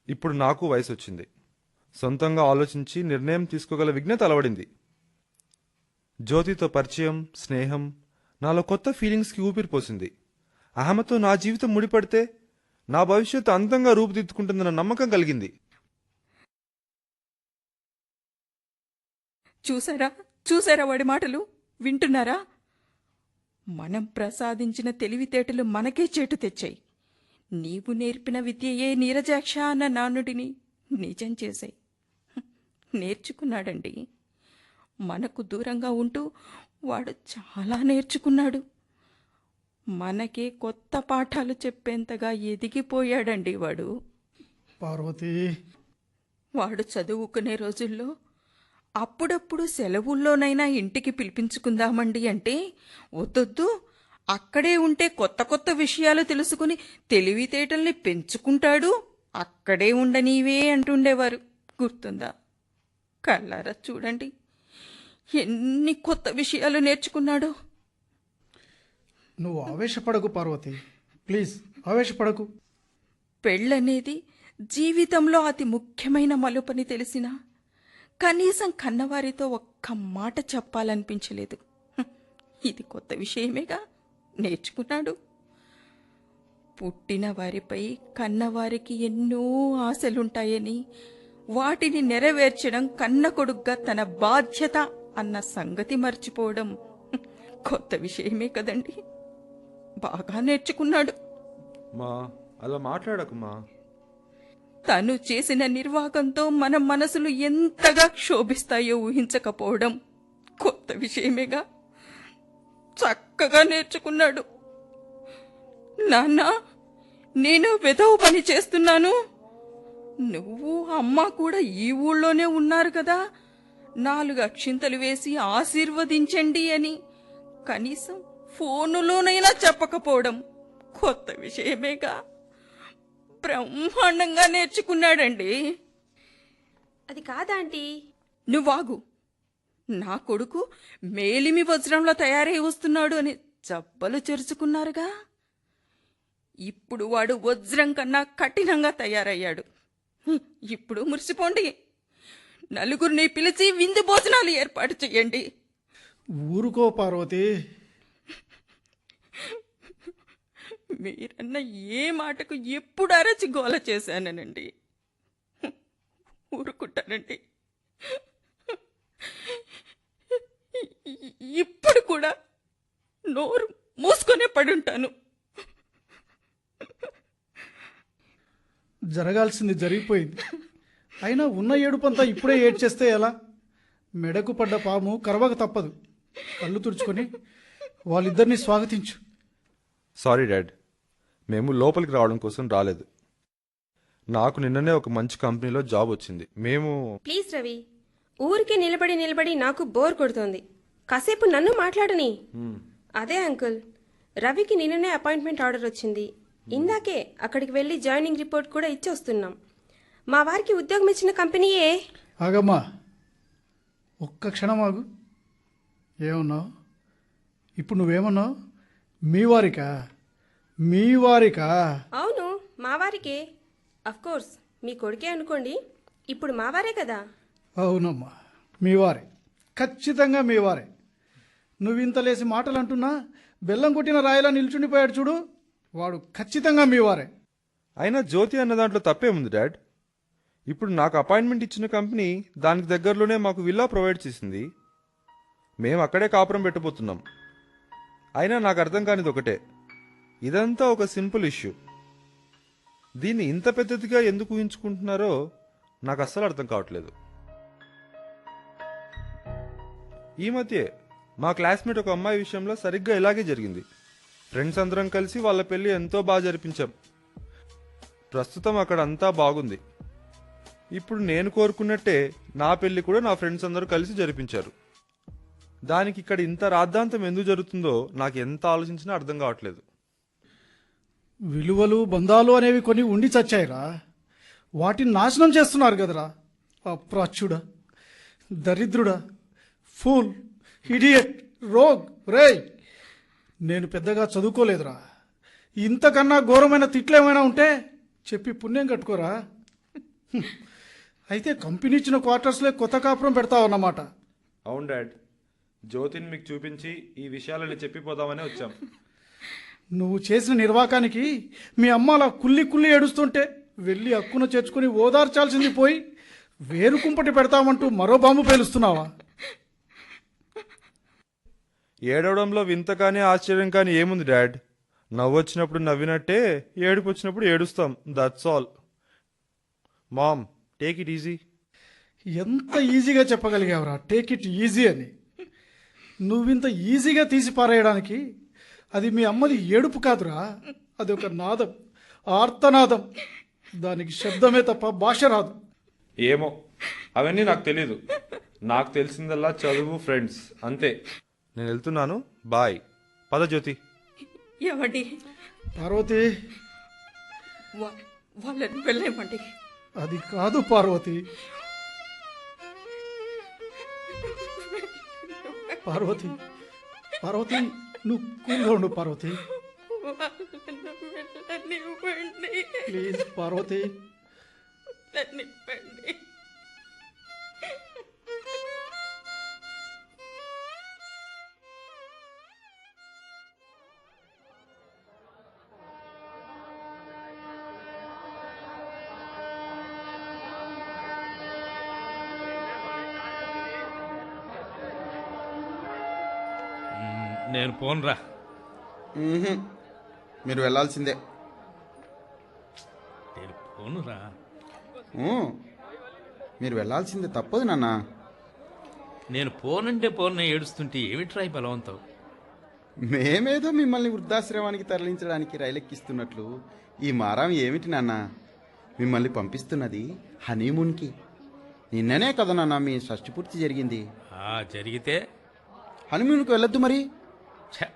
ఇప్పుడు నాకు వయసు వచ్చింది. సొంతంగా ఆలోచించి నిర్ణయం తీసుకోగల విజ్ఞత అలవడింది. జ్యోతితో పరిచయం, స్నేహం నాలో కొత్త ఫీలింగ్స్కి ఊపిరిపోసింది. ఆమెతో నా జీవితం ముడిపడితే నా భవిష్యత్తు అందంగా రూపుదిద్దుకుంటుందన్న నమ్మకం కలిగింది. చూసారా చూసారా వాడి మాటలు? వింటున్నారా? మనం ప్రసాదించిన తెలివితేటలు మనకే చేటు తెచ్చాయి. నీవు నేర్పిన విద్యయే నీరజాక్ష అన్న నానుడిని నిజం చేశాయి. నేర్చుకున్నాడండి. మనకు దూరంగా ఉంటూ వాడు చాలా నేర్చుకున్నాడు. మనకే కొత్త పాఠాలు చెప్పేంతగా ఎదిగిపోయాడండి వాడు. పార్వతి, వాడు చదువుకునే రోజుల్లో అప్పుడప్పుడు సెలవుల్లోనైనా ఇంటికి పిలిపించుకుందామండి అంటే వద్దొద్దు, అక్కడే ఉంటే కొత్త కొత్త విషయాలు తెలుసుకుని తెలివితేటల్ని పెంచుకుంటాడు అక్కడే ఉండనీవే అంటుండేవారు, గుర్తుందా? కళ్ళారా చూడండి, ఎన్ని కొత్త విషయాలు నేర్చుకున్నాడో. నువ్వు ఆవేశపడకు పార్వతి, ప్లీజ్ ఆవేశపడకు. పెళ్ళనేది జీవితంలో అతి ముఖ్యమైన మలుపని తెలిసినా కనీసం కన్నవారితో ఒక్క మాట చెప్పాలనిపించలేదు. ఇది కొత్త విషయమేగా, నేర్చుకున్నాడు. పుట్టిన వారిపై కన్నవారికి ఎన్నో ఆశలుంటాయని, వాటిని నెరవేర్చడం కన్న కొడుగ్గా తన బాధ్యత అన్న సంగతి మర్చిపోవడం కొత్త విషయమే కదండి. బాగా నేర్చుకున్నాడు. మా అలా మాట్లాడకుమా. తను చేసిన నిర్వాకంతో మన మనసులు ఎంతగా క్షోభిస్తాయో ఊహించకపోవడం కొత్త విషయమేగా. చక్కగా నేర్చుకున్నాడు. నాన్న, నేను వెధవ పని చేస్తున్నాను, నువ్వు అమ్మ కూడా ఈ ఊళ్ళోనే ఉన్నారు కదా, 4 అక్షింతలు వేసి ఆశీర్వదించండి అని కనీసం ఫోనులోనైనా చెప్పకపోవడం కొత్త విషయమేగా. బ్రహ్మాండంగా నేర్చుకున్నాడండి. అది కాదాంటీ. నువ్వాగు. నా కొడుకు మేలిమి వజ్రంలో తయారై వస్తున్నాడు అని జబ్బలు చెరుచుకున్నారుగా. ఇప్పుడు వాడు వజ్రం కన్నా కఠినంగా తయారయ్యాడు. ఇప్పుడు మురిసిపోండి. నలుగురిని పిలిచి విందు భోజనాలు ఏర్పాటు చెయ్యండి. ఊరుకో పార్వతి. మీరన్న ఏ మాటకు ఎప్పుడు అరచి గోల చేశానండి. ఊరుకుంటానండి. ఇప్పుడు కూడా నోరు మూసుకొనే పడుంటాను. జరగాల్సింది జరిగిపోయింది. అయినా ఉన్న ఏడుపంతా ఇప్పుడే ఏడ్చేస్తే ఎలా? మెడకు పడ్డ పాము కరవక తప్పదు. కళ్ళు తుడుచుకొని వాళ్ళిద్దరినీ స్వాగతించు. సారీ డాడ్, మేము లోపలికి రావడం కోసం రాలేదు. నాకు నిన్ననే ఒక మంచి కంపెనీలో జాబ్ వచ్చింది. మేము ప్లీజ్ రవి, ఊరికే నిలబడి నిలబడి నాకు బోర్ కొడుతోంది. కాసేపు నన్ను మాట్లాడని. అదే అంకుల్, రవికి నిన్ననే అపాయింట్మెంట్ ఆర్డర్ వచ్చింది. ఇందాకే అక్కడికి వెళ్ళి జాయినింగ్ రిపోర్ట్ కూడా ఇచ్చి వస్తున్నాం. మా వారికి ఉద్యోగం ఇచ్చిన కంపెనీయే. ఆగమ్మా, ఒక్క క్షణం ఆగు. ఏమన్నావు? ఇప్పుడు నువ్వేమన్నావు? మీ వారికా? మీ వారికా? అవును, మా వారికే. కోర్స్ మీ కొడుకే అనుకోండి, ఇప్పుడు మా వారే కదా. అవునమ్మా, మీ వారే, ఖచ్చితంగా మీ వారే. నువ్వింత లేసి మాటలు అంటున్నా బెల్లం కొట్టిన రాయిలా నిల్చుండిపోయాడు చూడు, వాడు ఖచ్చితంగా మీ వారే. అయినా జ్యోతి అన్న దాంట్లో తప్పేముంది డాడ్? ఇప్పుడు నాకు అపాయింట్మెంట్ ఇచ్చిన కంపెనీ దానికి దగ్గరలోనే మాకు విల్లా ప్రొవైడ్ చేసింది. మేము అక్కడే కాపురం పెట్టబోతున్నాం. అయినా నాకు అర్థం కానిది ఒకటే, ఇదంతా ఒక సింపుల్ ఇష్యూ. దీన్ని ఇంత పెద్దదిగా ఎందుకు ఊహించుకుంటున్నారో నాకు అస్సలు అర్థం కావట్లేదు. ఈ మధ్య మా క్లాస్మేట్ ఒక అమ్మాయి విషయంలో సరిగ్గా ఇలాగే జరిగింది. ఫ్రెండ్స్ అందరం కలిసి వాళ్ళ పెళ్లి ఎంతో బాగా జరిపించాం. ప్రస్తుతం అక్కడ అంతా బాగుంది. ఇప్పుడు నేను కోరుకున్నట్టే నా పెళ్లి కూడా నా ఫ్రెండ్స్ అందరూ కలిసి జరిపించారు. దానికి ఇక్కడ ఇంత రాద్ధాంతం ఎందుకు జరుగుతుందో నాకు ఎంత ఆలోచించినా అర్థం కావట్లేదు. విలువలు బంధాలు అనేవి కొన్ని ఉండి చచ్చాయిరా, వాటిని నాశనం చేస్తున్నారు కదరా. అప్రాచ్యుడా, దరిద్రుడా, ఫూల్, ఇడియట్, రోగ్, రేయ్. నేను పెద్దగా చదువుకోలేదురా. ఇంతకన్నా ఘోరమైన తిట్లేమైనా ఉంటే చెప్పి పుణ్యం కట్టుకోరా. అయితే కంపెనీ ఇచ్చిన క్వార్టర్స్లో కొత్త కాపురం పెడతావన్నమాట. అవును డాడ్, జ్యోతిని మీకు చూపించి ఈ విషయాలని చెప్పిపోదామనే వచ్చాం. నువ్వు చేసిన నిర్వాకానికి మీ అమ్మ అలా కుల్లి కుల్లి ఏడుస్తుంటే వెళ్ళి హక్కున చేర్చుకుని ఓదార్చాల్సింది పోయి వేరు కుంపటి పెడతామంటూ మరో బాంబు పేలుస్తున్నావా? ఏడవడంలో వింత కానీ ఆశ్చర్యం కానీ ఏముంది డాడ్? నవ్వొచ్చినప్పుడు నవ్వినట్టే, ఏడుపు వచ్చినప్పుడు ఏడుస్తాం. That's all. Mom, take it easy. ఎంత ఈజీగా చెప్పగలిగావురా టేక్ ఇట్ ఈజీ అని? నువ్వింత ఈజీగా తీసి పారేయడానికి అది మీ అమ్మది ఏడుపు కాదురా, అది ఒక నాదం, ఆర్తనాదం. దానికి శబ్దమే తప్ప భాష రాదు. ఏమో, అవన్నీ నాకు తెలీదు. నాకు తెలిసిందల్లా చదువు, ఫ్రెండ్స్, అంతే. నేను వెళ్తున్నాను, బాయ్. పద జ్యోతి. ఏమండి, పార్వతి, వాళ్ళని వెళ్ళేమండి. అది కాదు పార్వతి. పార్వతి, పార్వతి, నువ్వు కూల్గా ఉండు పార్వతి. వాళ్ళని వెళ్ళనివ్వండి. ప్లీజ్ పార్వతి. వెళ్ళనివ్వండి. నేను పోన్రా. మీరు వెళ్ళాల్సిందే. నేను పోనురా. మీరు వెళ్ళాల్సిందే, తప్పదు నాన్న. నేను పోనంటే పోన్న ఏడుస్తుంటే ఏమిట్రా ఈ బలవంతం? మేమేదో మిమ్మల్ని వృద్ధాశ్రమానికి తరలించడానికి రైలెక్కిస్తున్నట్లు ఈ మారం ఏమిటి నాన్న? మిమ్మల్ని పంపిస్తున్నది హనీమూన్కి. నిన్ననే కదా నాన్న మీ షష్టి పూర్తి జరిగింది. జరిగితే హనీమూన్కి వెళ్ళొద్దు మరి. ఛ,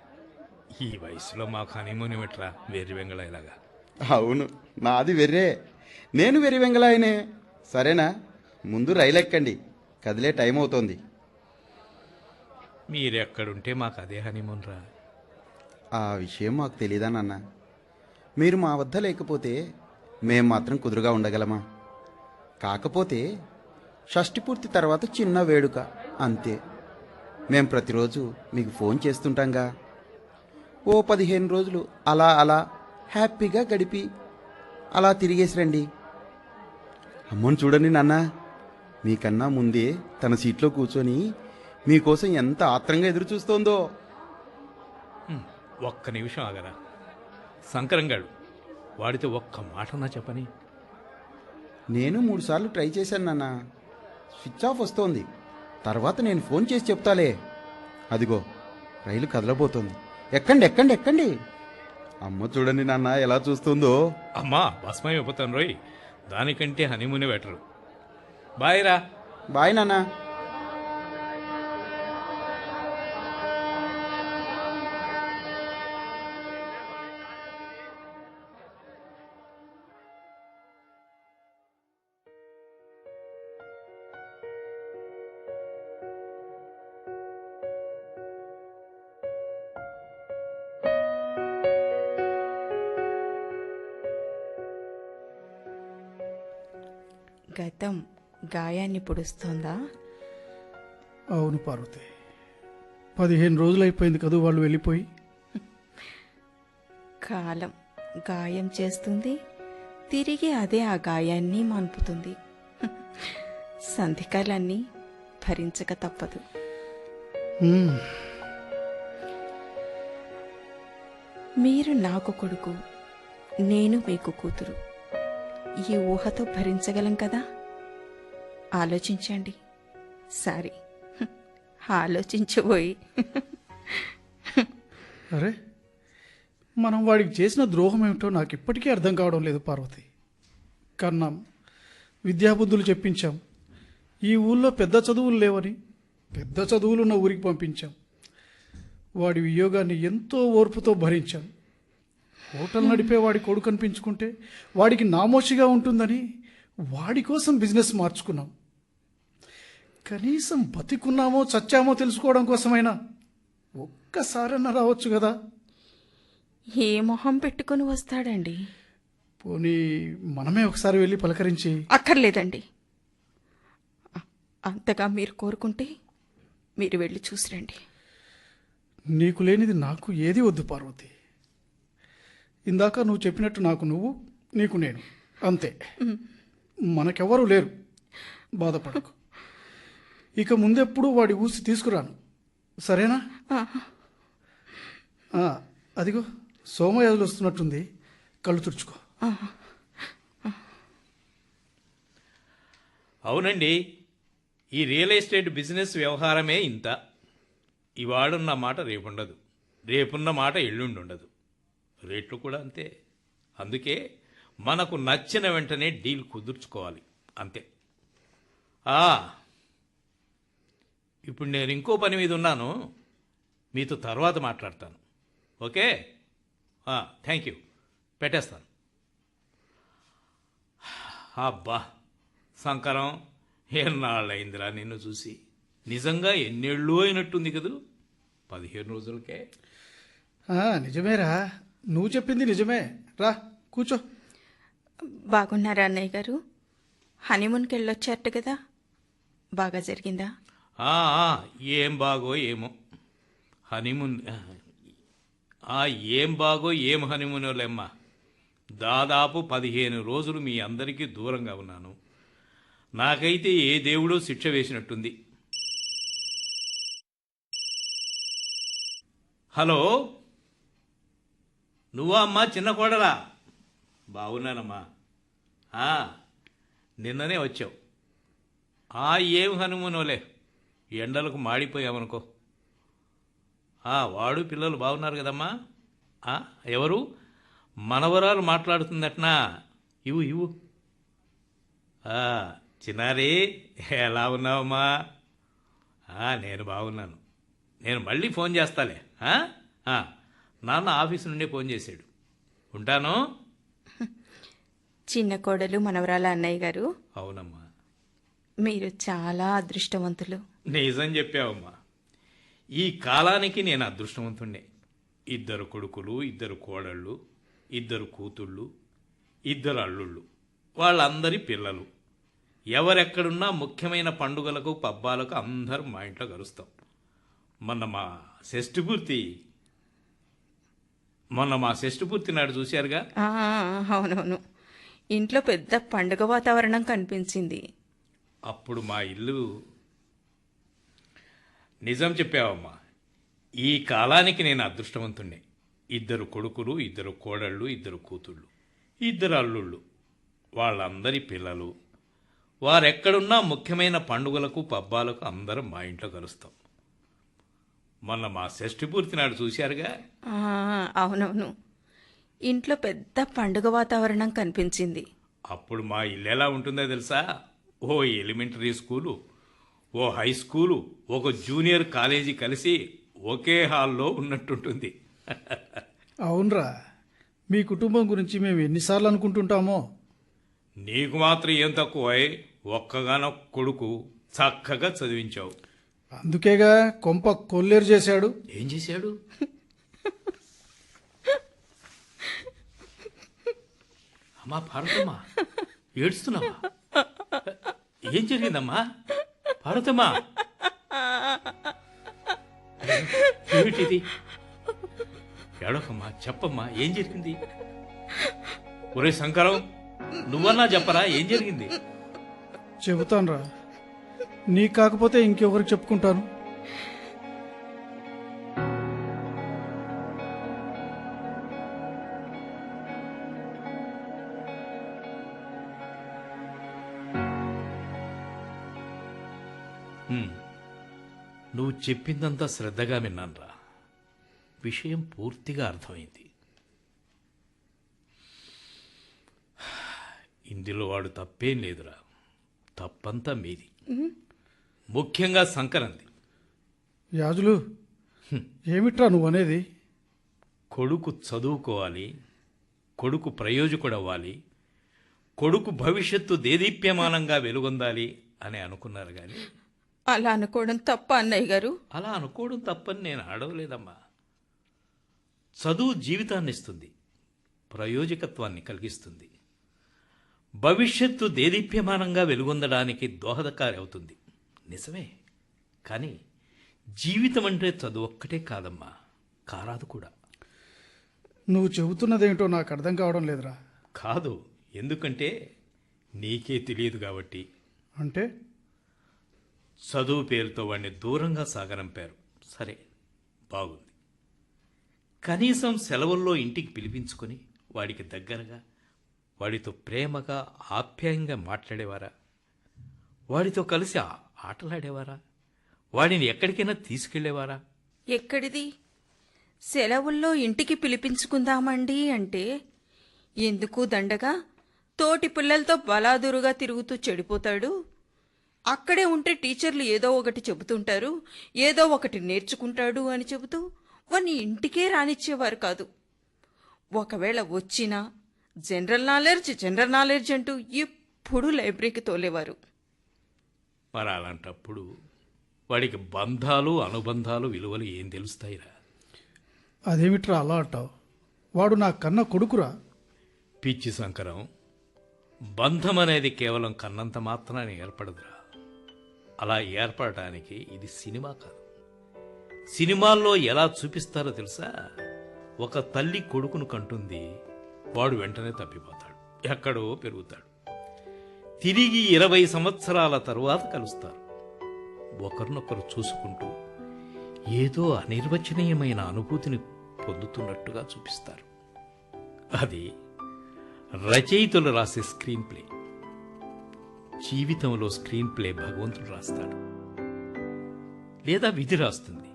ఈ వయసులో మాకు హనీమూన్ ఏమిట్రా వెర్రి వెంగళలాగా. అవును, నాది వెర్రే, నేను వెర్రి వెంగళాయనే. సరేనా, ముందు రైలు ఎక్కండి, కదిలే టైం అవుతోంది. మీరెక్కడుంటే మాకు అదే హనీమూన్ రా. ఆ విషయం మాకు తెలీదా నాన్న? మీరు మా వద్ద లేకపోతే మేం మాత్రం కుదురుగా ఉండగలమా? కాకపోతే షష్టి పూర్తి తర్వాత చిన్న వేడుక అంతే. మేం ప్రతిరోజు మీకు ఫోన్ చేస్తుంటాంగా. ఓ 15 రోజులు అలా అలా హ్యాపీగా గడిపి అలా తిరిగేసి రండి. అమ్మని చూడండి నాన్న, మీకన్నా ముందే తన సీట్లో కూర్చొని మీకోసం ఎంత ఆత్రంగా ఎదురు చూస్తోందో. ఒక్క నిమిషం ఆగరా. శంకరంగాడు వాడితే ఒక్క మాటన్నా చెప్పని. నేను 3 సార్లు ట్రై చేశాను నాన్న, స్విచ్ ఆఫ్ వస్తోంది. తర్వాత నేను ఫోన్ చేసి చెప్తాలే. అదిగో రైలు కదలబోతోంది, ఎక్కండి ఎక్కండి ఎక్కండి. అమ్మ చూడండి నాన్న ఎలా చూస్తుందో. అమ్మా భస్మైపోతాను రోయ్, దానికంటే హనీమూనే బెటరు. బాయ్ రా. బాయ్ నాన్న. గతం గాయాన్ని పొడుస్తోందా? అవును పార్వతి, 15 రోజులు అయిపోయింది కదూ వాళ్ళు వెళ్ళిపోయి. కాలం గాయం చేస్తుంది, తిరిగి అదే ఆ గాయాన్ని మాన్పుతుంది. సంధికాలన్నీ భరించక తప్పదు. మీరు నాకు కొడుకు, నేను మీకు కూతురు. ఈ ఊహతో భరించగలం కదా? ఆలోచించండి. సారీ, ఆలోచించబోయి. అరే, మనం వాడికి చేసిన ద్రోహం ఏమిటో నాకు ఇప్పటికీ అర్థం కావడం లేదు పార్వతి. కన్నాం, విద్యాబుద్ధులు చెప్పించాం, ఈ ఊళ్ళో పెద్ద చదువులు లేవని పెద్ద చదువులున్న ఊరికి పంపించాం. వాడి వియోగాన్ని ఎంతో ఓర్పుతో భరించాం. హోటల్ నడిపే వాడి కొడుకు కనిపించుకుంటే వాడికి నామోషిగా ఉంటుందని వాడి కోసం బిజినెస్ మార్చుకున్నాం. కనీసం బతికున్నామో చచ్చామో తెలుసుకోవడం కోసమైనా ఒక్కసారన్నా రావచ్చు కదా. ఏ మొహం పెట్టుకుని వస్తాడండి? పోనీ మనమే ఒకసారి వెళ్ళి పలకరించి. అక్కర్లేదండి. అంతగా మీరు కోరుకుంటే మీరు వెళ్ళి చూసిరండి. నీకు లేనిది నాకు ఏది వద్దు పార్వతి. ఇందాక నువ్వు చెప్పినట్టు నాకు నువ్వు, నీకు నేను, అంతే. మనకెవరూ లేరు, బాధపడకు. ఇక ముందెప్పుడు వాడి ఊసి తీసుకురాను, సరేనా? అదిగో సోమయాజులు వస్తున్నట్టుంది, కళ్ళు తుడుచుకో. అవునండి, ఈ రియల్ ఎస్టేట్ బిజినెస్ వ్యవహారమే ఇంత. ఇవాడున్న మాట రేపుండదు, రేపున్న మాట ఎల్లుండి ఉండదు. రేట్లు కూడా అంతే. అందుకే మనకు నచ్చిన వెంటనే డీల్ కుదుర్చుకోవాలి, అంతే. ఇప్పుడు నేను ఇంకో పని మీద ఉన్నాను, మీతో తర్వాత మాట్లాడతాను. ఓకే, థ్యాంక్ యూ, పెట్టేస్తాను. అబ్బా శంకరం, ఎన్నాళ్ళయిందిరా నిన్ను చూసి. నిజంగా ఎన్నేళ్ళు అయినట్టుంది కదూ, 15 రోజులకే. నిజమేరా, నువ్వు చెప్పింది నిజమే. రా కూర్చో. బాగున్నారా అన్నయ్య గారు? హనీమూన్కి వెళ్ళొచ్చారట కదా, బాగా జరిగిందా? ఆ, ఏం బాగో ఏమో హనీమూన్. ఏం బాగో ఏం హనీమూనోలేమ్మా. దాదాపు 15 రోజులు మీ అందరికీ దూరంగా ఉన్నాను. నాకైతే ఏ దేవుడో శిక్ష వేసినట్టుంది. హలో, నువ్వా అమ్మా? చిన్న కోడలా? బాగున్నానమ్మా. నిన్ననే వచ్చావు. ఏం హనుమూనోలే, ఎండలకు మాడిపోయామనుకో. వాడు పిల్లలు బాగున్నారు కదమ్మా? ఎవరు? మనవరాలు మాట్లాడుతుందట్నా? ఇవ్వు. చిన్నారి, ఎలా ఉన్నావమ్మా? నేను బాగున్నాను. నేను మళ్ళీ ఫోన్ చేస్తాలే. నాన్న ఆఫీసు నుండి ఫోన్ చేశాడు. ఉంటాను. చిన్న కోడలు మనవరాల అన్నయ్య గారు, అవునమ్మా. మీరు చాలా అదృష్టవంతులు. నిజం చెప్పావమ్మా. ఈ కాలానికి నేను అదృష్టవంతుణ్ణే. 2 కొడుకులు, 2 కోడళ్ళు, 2 కూతుళ్ళు, 2 అల్లుళ్ళు, వాళ్ళందరి పిల్లలు. ఎవరెక్కడున్నా ముఖ్యమైన పండుగలకు పబ్బాలకు అందరూ మా ఇంట్లో కలుస్తాం. మొన్న మా షష్ఠి పూర్తి నాడు చూశారుగా. అవునవును, ఇంట్లో పెద్ద పండుగ వాతావరణం కనిపించింది. అప్పుడు మా ఇల్లు. నిజం చెప్పావమ్మా. ఈ కాలానికి నేను అదృష్టవంతుణ్ణే. 2 కొడుకులు, 2 కోడళ్ళు, 2 కూతుళ్ళు, 2 అల్లుళ్ళు, వాళ్ళందరి పిల్లలు. వారెక్కడున్నా ముఖ్యమైన పండుగలకు పబ్బాలకు అందరం మా ఇంట్లో కలుస్తాం. మొన్న మా షష్ఠి పూర్తి నాడు చూశారుగా. అవునవును, ఇంట్లో పెద్ద పండుగ వాతావరణం కనిపించింది. అప్పుడు మా ఇల్లు ఎలా ఉంటుందో తెలుసా? ఓ ఎలిమెంటరీ స్కూలు, ఓ హై స్కూలు, ఒక జూనియర్ కాలేజీ కలిసి ఒకే హాల్లో ఉన్నట్టుంటుంది. అవునరా, మీ కుటుంబం గురించి మేము ఎన్నిసార్లు అనుకుంటుంటామో. నీకు మాత్రం ఏం తక్కువ, ఒక్కగానొక్క కొడుకు, చక్కగా చదివించావు. అందుకేగా కొంప కొల్లేరు చేశాడు. ఏం చేశాడు? అమ్మా భారతమ్మా, ఏడుస్తున్నావా? ఏం జరిగిందమ్మా భారతమ్మా? ఏమిటిది? ఏడోకమ్మా, చెప్పమ్మా, ఏం జరిగింది? ఒరే శంకరం, నువ్వన్నా చెప్పరా, ఏం జరిగింది? చెబుతానురా, నీకు కాకపోతే ఇంకెవరికి చెప్పుకుంటాను. నువ్వు చెప్పిందంతా శ్రద్ధగా విన్నానురా. విషయం పూర్తిగా అర్థమైంది. ఇందులో వాడు తప్పేం లేదురా, తప్పంతా మీది, ముఖ్యంగా సంకరంది. యాజులు, ఏమిట్రా నువ్వు అనేది? కొడుకు చదువుకోవాలి, కొడుకు ప్రయోజకుడవ్వాలి, కొడుకు భవిష్యత్తు దేదీప్యమానంగా వెలుగొందాలి అని అనుకున్నారు కానీ అలా అనుకోవడం తప్ప అన్నయ్య గారు. అలా అనుకోవడం తప్పని నేను అడవలేదమ్మా. చదువు జీవితాన్ని ఇస్తుంది, ప్రయోజకత్వాన్ని కలిగిస్తుంది, భవిష్యత్తు దేదీప్యమానంగా వెలుగొందడానికి దోహదకారి అవుతుంది. నిజమే, కానీ జీవితం అంటే చదువు ఒక్కటే కాదమ్మా, కారాదు కూడా. నువ్వు చెబుతున్నదేమిటో నాకు అర్థం కావడం లేదురా. కాదు, ఎందుకంటే నీకే తెలియదు కాబట్టి. అంటే చదువు పేరుతో వాడిని దూరంగా సాగనంపారు. సరే, బాగుంది. కనీసం సెలవుల్లో ఇంటికి పిలిపించుకొని వాడికి దగ్గరగా, వాడితో ప్రేమగా ఆప్యాయంగా మాట్లాడేవారా? వాడితో కలిసి ఆటలాడేవారా? వాడిని ఎక్కడికైనా తీసుకెళ్లేవారా? ఎక్కడిది? సెలవుల్లో ఇంటికి పిలిపించుకుందామండి అంటే ఎందుకు దండగా తోటి పిల్లలతో బలాదురుగా తిరుగుతూ చెడిపోతాడు. అక్కడే ఉంటే టీచర్లు ఏదో ఒకటి చెబుతుంటారు, ఏదో ఒకటి నేర్చుకుంటాడు అని చెబుతూ వాణ్ణి ఇంటికే రానిచ్చేవారు కాదు. ఒకవేళ వచ్చినా జనరల్ నాలెడ్జ్ అంటూ ఎప్పుడూ లైబ్రరీకి తోలేవారు. మరి అలాంటప్పుడు వాడికి బంధాలు అనుబంధాలు విలువలు ఏం తెలుస్తాయిరా? అదేమిట్రా అలా అంటావు? వాడు నా కన్న కొడుకురా. పిచ్చి శంకరం, బంధం అనేది కేవలం కన్నంత మాత్రాన్ని ఏర్పడదురా. అలా ఏర్పడటానికి ఇది సినిమా కాదు. సినిమాల్లో ఎలా చూపిస్తారో తెలుసా? ఒక తల్లి కొడుకును కంటుంది, వాడు వెంటనే తప్పిపోతాడు, ఎక్కడో పెరుగుతాడు, తిరిగి 20 సంవత్సరాల తరువాత కలుస్తారు. ఒకరినొకరు చూసుకుంటూ ఏదో అనిర్వచనీయమైన అనుభూతిని పొందుతున్నట్టుగా చూపిస్తారు. అది రచయితలు రాసే స్క్రీన్ ప్లే. జీవితంలో స్క్రీన్ ప్లే భగవంతుడు రాస్తాడు, లేదా విధి రాస్తుంది.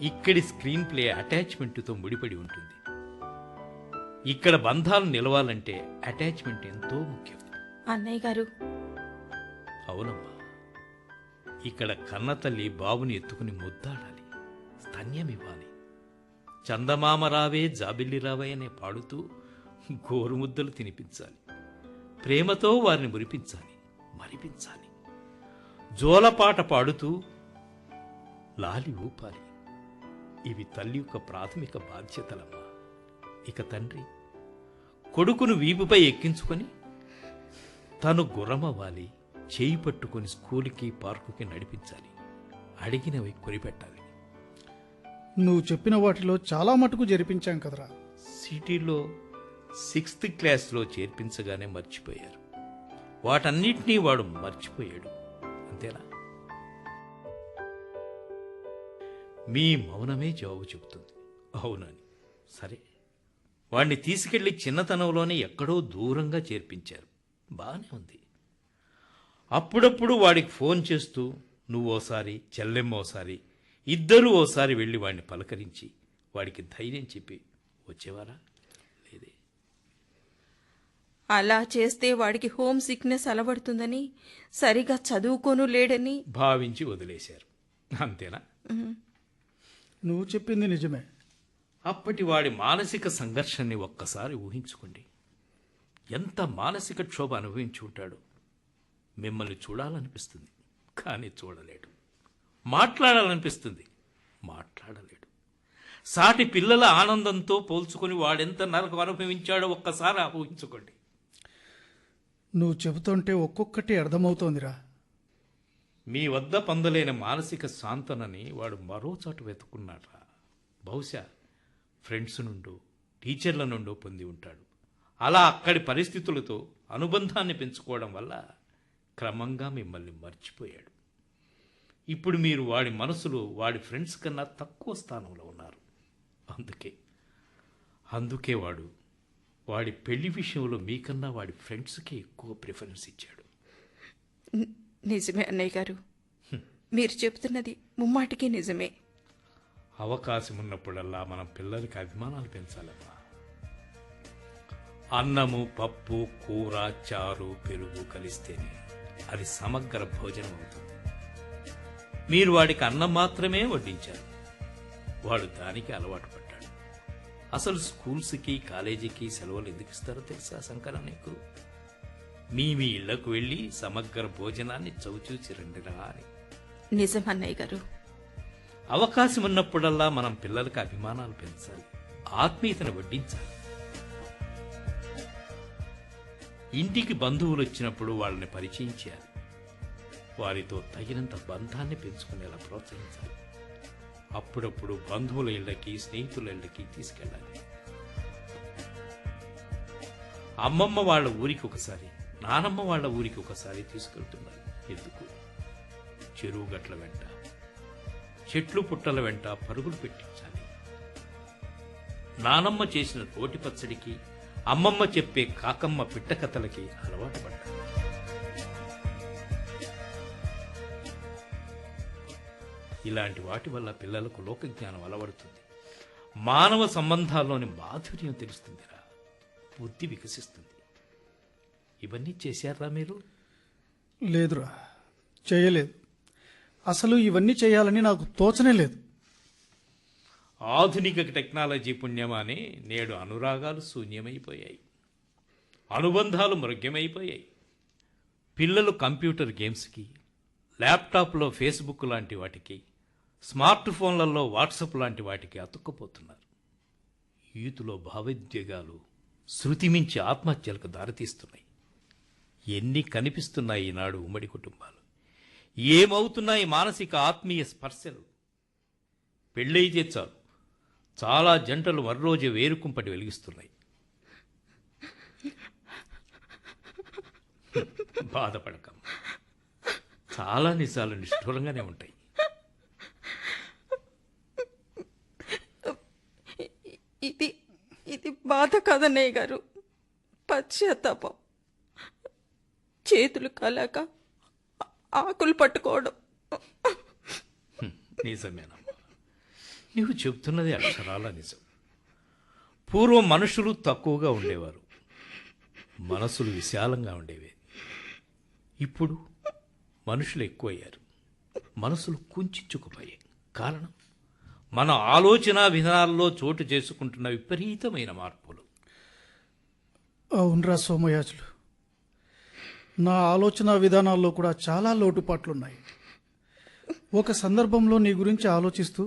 ఇక్కడి స్క్రీన్ ప్లే అటాచ్మెంట్తో ముడిపడి ఉంటుంది. ఇక్కడ బంధాలు నిలవాలంటే అటాచ్మెంట్ ఎంతో ముఖ్యం. అన్నయ్య గారు, అవునమ్మా, ఇక్కడ కన్నతల్లి బాబుని ఎత్తుకుని ముద్దాడాలి, స్తన్యమివ్వాలి. చందమామ రావే జాబిల్లి రావే అనే పాడుతూ గోరుముద్దలు తినిపించాలి. ప్రేమతో వారిని మురిపించాలి, మరిపించాలి. జోలపాట పాడుతూ లాలి ఊపాలి. ఇవి తల్లి యొక్క ప్రాథమిక బాధ్యతలమ్మా. ఇక తండ్రి కొడుకును వీపుపై ఎక్కించుకొని తను గుర్రమవ్వాలి, చేయి పట్టుకొని స్కూలుకి పార్కుకి నడిపించాలి, అడిగినవి కొనిపెట్టాలి. నువ్వు చెప్పిన వాటిలో చాలా మటుకు జరిపించాం కదరా. సిటీలో 6th క్లాస్లో చేర్పించగానే మర్చిపోయారు. వాటన్నిటినీ వాడు మర్చిపోయాడు, అంతేనా? మీ మౌనమే జవాబు చెబుతుంది అవునని. సరే, వాణ్ణి తీసుకెళ్లి చిన్నతనంలోనే ఎక్కడో దూరంగా చేర్పించారు, బాగానే ఉంది. అప్పుడప్పుడు వాడికి ఫోన్ చేస్తూ నువ్వోసారి చెల్లెమ్మ ఓసారి ఇద్దరూ ఓసారి వెళ్ళి వాడిని పలకరించి వాడికి ధైర్యం చెప్పి వచ్చేవారా? లేదే. అలా చేస్తే వాడికి హోమ్ సిక్నెస్ అలవడుతుందని, సరిగా చదువుకోను లేడని భావించి వదిలేశారు, అంతేనా? నువ్వు చెప్పింది నిజమే. అప్పటి వాడి మానసిక సంఘర్షణని ఒక్కసారి ఊహించుకోండి. ఎంత మానసిక క్షోభ అనుభవించి ఉంటాడు. మిమ్మల్ని చూడాలనిపిస్తుంది, కానీ చూడలేడు. మాట్లాడాలనిపిస్తుంది, మాట్లాడలేడు. సాటి పిల్లల ఆనందంతో పోల్చుకొని వాడెంత నరకం అనుభవించాడో ఒక్కసారి ఊహించుకోండి. నువ్వు చెబుతుంటే ఒక్కొక్కటి అర్థమవుతోందిరా. మీ వద్ద పొందలేని మానసిక సాంతనని వాడు మరో చోట వెతుకున్నాడ్రా. బహుశా ఫ్రెండ్స్ నుండో టీచర్ల నుండో పొంది ఉంటాడు. అలా అక్కడి పరిస్థితులతో అనుబంధాన్ని పెంచుకోవడం వల్ల క్రమంగా మిమ్మల్ని మర్చిపోయాడు. ఇప్పుడు మీరు వాడి మనసులో వాడి ఫ్రెండ్స్ కన్నా తక్కువ స్థానంలో ఉన్నారు. అందుకే వాడి పెళ్లి విషయంలో మీకన్నా వాడి ఫ్రెండ్స్కే ఎక్కువ ప్రిఫరెన్స్ ఇచ్చాడు. నిజమే అన్నయ్య గారు, మీరు చెప్తున్నది ముమ్మాటికి నిజమే. అవకాశం ఉన్నప్పుడల్లా మనం పిల్లలకి అభిమానాలు పెంచాలమ్మా. అన్నము పప్పు కూర చారు పెరుగు కలిస్తేనే అది సమగ్ర భోజనం అవుతుంది. మీరు వాడికి అన్నం మాత్రమే వడ్డించారు, వాడు దానికి అలవాటు పడ్డాడు. అసలు స్కూల్స్కి కాలేజీకి సెలవులు ఎందుకు ఇస్తారో తెలుసా శంకర నీకు? మీ ఇళ్లకు వెళ్ళి సమగ్ర భోజనాన్ని చవిచూచి రండిరా అని. నిజం అన్నయ్య గారు. అవకాశం ఉన్నప్పుడల్లా మనం పిల్లలకు అభిమానాలు పెంచాలి, ఆత్మీయతను వడ్డించాలి. ఇంటికి బంధువులు వచ్చినప్పుడు వాళ్ళని పరిచయం చేయాలి, వారితో తగినంత బంధాన్ని పెంచుకునేలా ప్రోత్సహించాలి. అప్పుడప్పుడు బంధువుల ఇళ్లకి స్నేహితుల ఇళ్లకి తీసుకెళ్ళాలి. అమ్మమ్మ వాళ్ళ ఊరికి ఒకసారి, నానమ్మ వాళ్ళ ఊరికి ఒకసారి తీసుకెళ్తున్నారు. ఎందుకు? చెరువు గట్ల వెంట చెట్లు పుట్టల వెంట పరుగులు పెట్టించాలి. నానమ్మ చేసిన రోటి పచ్చడికి, అమ్మమ్మ చెప్పే కాకమ్మ పిట్ట కథలకి అలవాటు పడ్డారు. ఇలాంటి వాటి వల్ల పిల్లలకు లోకజ్ఞానం అలవడుతుంది, మానవ సంబంధాల్లోని మాధుర్యం తెలుస్తుందిరా, బుద్ధి వికసిస్తుంది. ఇవన్నీ చేశారా మీరు? లేదురా, చేయలేదు. అసలు ఇవన్నీ చేయాలని నాకు తోచనే లేదు. ఆధునిక టెక్నాలజీ పుణ్యమాని నేడు అనురాగాలు శూన్యమైపోయాయి, అనుబంధాలు మృగ్యమైపోయాయి. పిల్లలు కంప్యూటర్ గేమ్స్కి, ల్యాప్టాప్లో ఫేస్బుక్ లాంటి వాటికి, స్మార్ట్ ఫోన్లలో వాట్సాప్ లాంటి వాటికి అతుక్కుపోతున్నారు. యూత్లో భావోద్వేగాలు శృతిమించి ఆత్మహత్యలకు దారితీస్తున్నాయి. ఎన్ని కనిపిస్తున్నాయి ఈనాడు ఉమ్మడి కుటుంబాలు! ఏమవుతున్నాయి మానసిక ఆత్మీయ స్పర్శలు! పెళ్ళైతే చాలు చాలా జంటలు మర్రోజు వేరుకుంపటి వెలిగిస్తున్నాయి. బాధపడకమ్మా, చాలా నిజాలు నిష్ఠూరంగానే ఉంటాయి. ఇది ఇది బాధ కాదన్నయ్య గారు, పశ్చాత్తాపం. చేతులు కాలాక ఆకులు పట్టుకోవడం. నిజమేనమ్మా, నువ్వు చెబుతున్నది అక్షరాల నిజం. పూర్వం మనుషులు తక్కువగా ఉండేవారు, మనసులు విశాలంగా ఉండేవి. ఇప్పుడు మనుషులు ఎక్కువయ్యారు, మనసులు కుంచుకుపోయాయి. కారణం మన ఆలోచన విధానాల్లో చోటు చేసుకుంటున్న విపరీతమైన మార్పులు. అవునరా సోమయాజులు, నా ఆలోచన విధానాల్లో కూడా చాలా లోటుపాట్లున్నాయి. ఒక సందర్భంలో నీ గురించి ఆలోచిస్తూ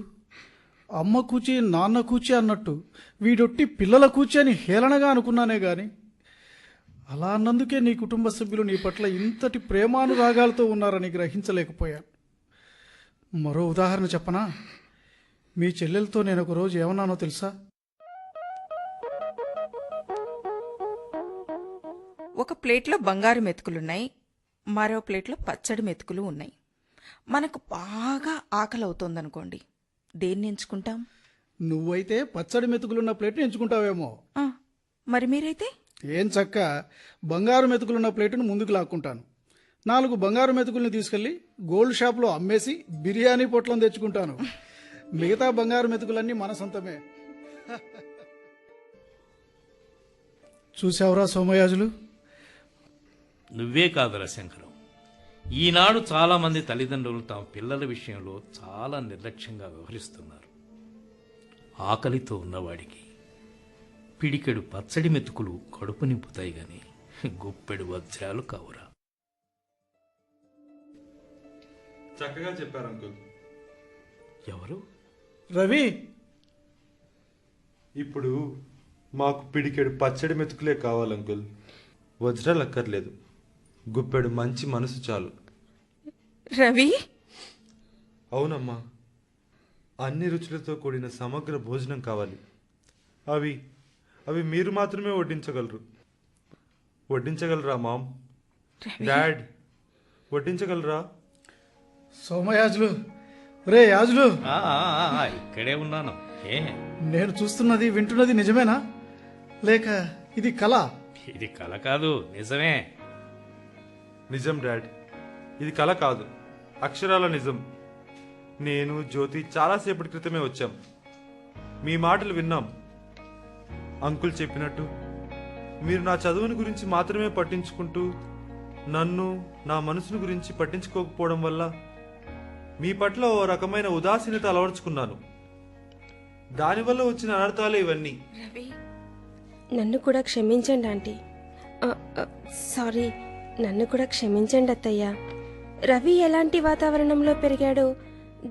అమ్మ కూచి నాన్న కూచి అన్నట్టు వీడొట్టి పిల్లల కూచి అని హేళనగా అనుకున్నానే గాని అలా అన్నందుకే నీ కుటుంబ సభ్యులు నీ పట్ల ఇంతటి ప్రేమానురాగాలతో ఉన్నారని గ్రహించలేకపోయాను. మరో ఉదాహరణ చెప్పనా? మీ చెల్లెలతో నేను ఒక రోజు ఏమన్నానో తెలుసా? ఒక ప్లేట్లో బంగారు మెతుకులున్నాయి, మరో ప్లేట్లో పచ్చడి మెతుకులు ఉన్నాయి. మనకు బాగా ఆకలి అవుతోందనుకోండి, దేన్ని ఎంచుకుంటాం? నువ్వైతే పచ్చడి మెతుకులున్న ప్లేట్ని ఎంచుకుంటావేమో. ఆ, మరి మీరైతే? ఏం చక్క, బంగారు మెతుకులున్న ప్లేటును ముందుకు లాక్కుంటాను. 4 బంగారు మెతుకుల్ని తీసుకెళ్లి గోల్డ్ షాప్లో అమ్మేసి బిర్యానీ పొట్లం తెచ్చుకుంటాను. మిగతా బంగారు మెతుకులన్నీ మన సొంతమే. చూసావురా సోమయాజులు? నువ్వే కాదురా శంకరం, ఈనాడు చాలామంది తల్లిదండ్రులు తమ పిల్లల విషయంలో చాలా నిర్లక్ష్యంగా వ్యవహరిస్తున్నారు. ఆకలితో ఉన్నవాడికి పిడికెడు పచ్చడి మెతుకులు కడుపు నింపుతాయి గాని గుప్పెడు వజ్రాలు కావురా. చక్కగా చెప్పారు అంకుల్. ఎవరు? రవి, ఇప్పుడు మాకు పిడికెడు పచ్చడి మెతుకులే కావాలి అంకుల్. వజ్రాలు అక్కర్లేదు, గుప్పెడు మంచి మనసు చాలు. రవి, అవునమ్మా, అన్ని రుచులతో కూడిన సమగ్ర భోజనం కావాలి. అవి అవి మీరు మాత్రమే వడ్డించగలరు. వడ్డించగలరా మామ్? డాడ్, వడ్డించగలరా? సోమయాజులు, రే యాజులు, ఇక్కడే ఉన్నాను. ఏ, నేను చూస్తున్నది వింటున్నది నిజమేనా లేక ఇది కళ? ఇది కల కాదు, నిజమే. నిజం డాడ్, ఇది కల కాదు, అక్షరాల నిజం. నేను జ్యోతి చాలాసేపటి క్రితమే వచ్చాం. మీ మాటలు విన్నాం. అంకుల్ చెప్పినట్టు మీరు నా చదువుని గురించి మాత్రమే పట్టించుకుంటూ నన్ను, నా మనసును గురించి పట్టించుకోకపోవడం వల్ల మీ పట్ల ఓ రకమైన ఉదాసీనత అలవర్చుకున్నాను. దానివల్ల వచ్చిన అనర్థాలే ఇవన్నీ. రవి, నన్ను కూడా క్షమించండి ఆంటీ. సారీ, నన్ను కూడా క్షమించండి అత్తయ్య. రవి ఎలాంటి వాతావరణంలో పెరిగాడో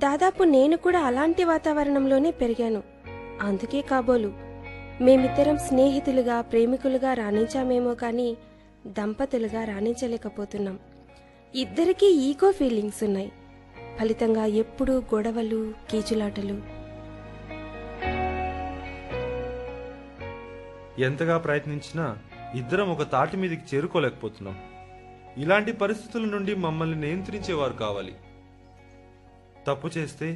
దాదాపు నేను కూడా అలాంటి వాతావరణంలోనే పెరిగాను. అందుకే కాబోలు మేమిద్దరం స్నేహితులుగా, ప్రేమికులుగా రాణించామేమో కానీ దంపతులుగా రాణించలేకపోతున్నాం. ఇద్దరికీ ఈగో ఫీలింగ్స్ ఉన్నాయి. ఫలితంగా ఎప్పుడూ గొడవలు, కీచులాటలు. ఎంతగా ప్రయత్నించినా ఇద్దరం ఒక తాటి మీదకి చేరుకోలేకపోతున్నాం. ఇలాంటి పరిస్థితుల నుండి మమ్మల్ని నియంత్రించేవారు కావాలి. తప్పు చేస్తే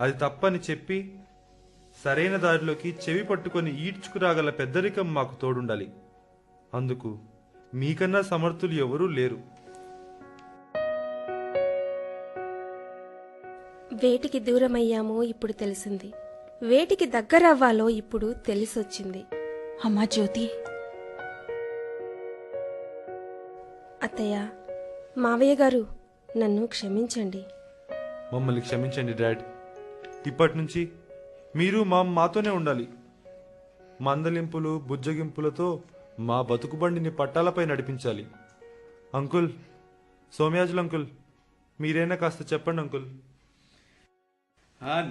అది తప్పని చెప్పి సరైన దారిలోకి చెవి పట్టుకొని ఈడ్చుకురాగల పెద్దరికం మాకు తోడుండాలి. అందుకు మీకన్నా సమర్థులు ఎవరూ లేరు. వేటికి దూరమయ్యామో ఇప్పుడు తెలిసింది, వేటికి దగ్గరవ్వాలో ఇప్పుడు తెలిసొచ్చింది. అమ్మా జ్యోతి, అత్తయ్య, మావయ్య గారు, నన్ను క్షమించండి. మమ్మల్ని క్షమించండి డాడ్. ఇప్పటి నుంచి మీరు మాతోనే ఉండాలి. మందలింపులు, బుజ్జగింపులతో మా బతుకుబండిని పట్టాలపై నడిపించాలి. అంకుల్, సోమయాజులు అంకుల్, మీరైనా కాస్త చెప్పండి అంకుల్.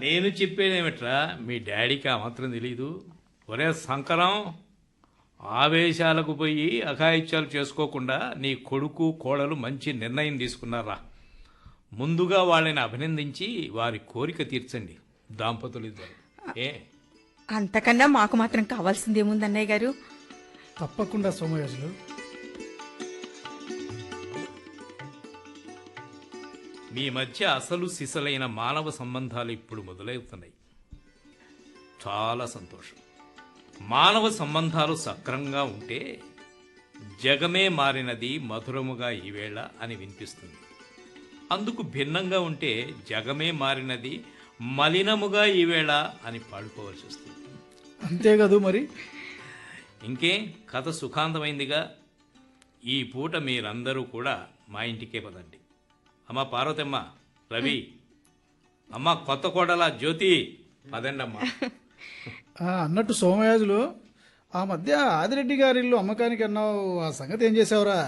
నేను చెప్పేదేమిట్రా, మీ డాడీకి ఆ మాత్రం తెలీదు. ఒరే శంకరం, ఆవేశాలకు పోయి అఘాయిత్యాలు చేసుకోకుండా నీ కొడుకు కోడలు మంచి నిర్ణయం తీసుకున్నారా. ముందుగా వాళ్ళని అభినందించి వారి కోరిక తీర్చండి దాంపతులు ఇద్దరు. ఏ అంతకన్నా మాకు మాత్రం కావాల్సిందేముంది అన్నయ్య గారు? తప్పకుండా సోమయాజులు. మీ మధ్య అసలు సిసలైన మానవ సంబంధాలు ఇప్పుడు మొదలవుతున్నాయి. చాలా సంతోషం. మానవ సంబంధాలు సక్రంగా ఉంటే జగమే మారినది మధురముగా ఈవేళ అని వినిపిస్తుంది. అందుకు భిన్నంగా ఉంటే జగమే మారినది మలినముగా ఈవేళ అని పాడుకోవాల్సి వస్తుంది. అంతే కదూ మరి. ఇంకే కథ సుఖాంతమైందిగా. ఈ పూట మీరందరూ కూడా మా ఇంటికే పదండి. అమ్మ పార్వతమ్మ, రవి, అమ్మ కొత్త కోడల జ్యోతి, పదండమ్మా. అన్నట్టు సోమయాజులు, ఆ మధ్య ఆదిరెడ్డి గారి ఇల్లు అమ్మకానికి అన్నావు, ఆ సంగతి ఏం చేసావురా?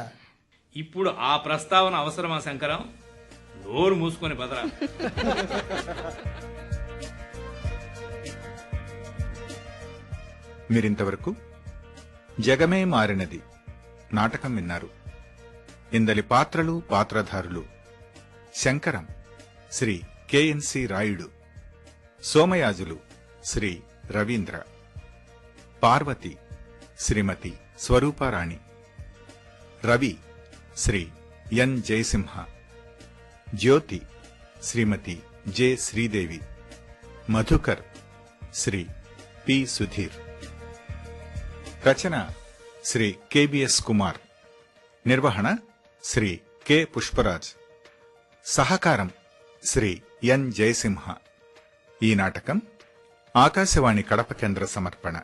ఇప్పుడు ఆ ప్రస్తావన అవసరమా శంకరం? నోరు మూసుకొని పదరా. మీరింతవరకు జగమే మారినది నాటకం విన్నారు. ఇందలి పాత్రలు పాత్రధారులు: శంకరం శ్రీ కెఎన్సి రాయుడు, సోమయాజులు శ్రీ రవీంద్ర, పార్వతి శ్రీమతి స్వరూపారాణి, రవి శ్రీ ఎన్ జయసింహ, జ్యోతి శ్రీమతి జె శ్రీదేవి, మధుకర్ శ్రీ పి సుధీర్. రచన శ్రీ కెబిఎస్ కుమార్. నిర్వహణ శ్రీ కె పుష్పరాజ్. సహకారం శ్రీ ఎన్ జయసింహ. ఈ నాటకం ఆకాశవాణి కడప కేంద్ర సమర్పణ.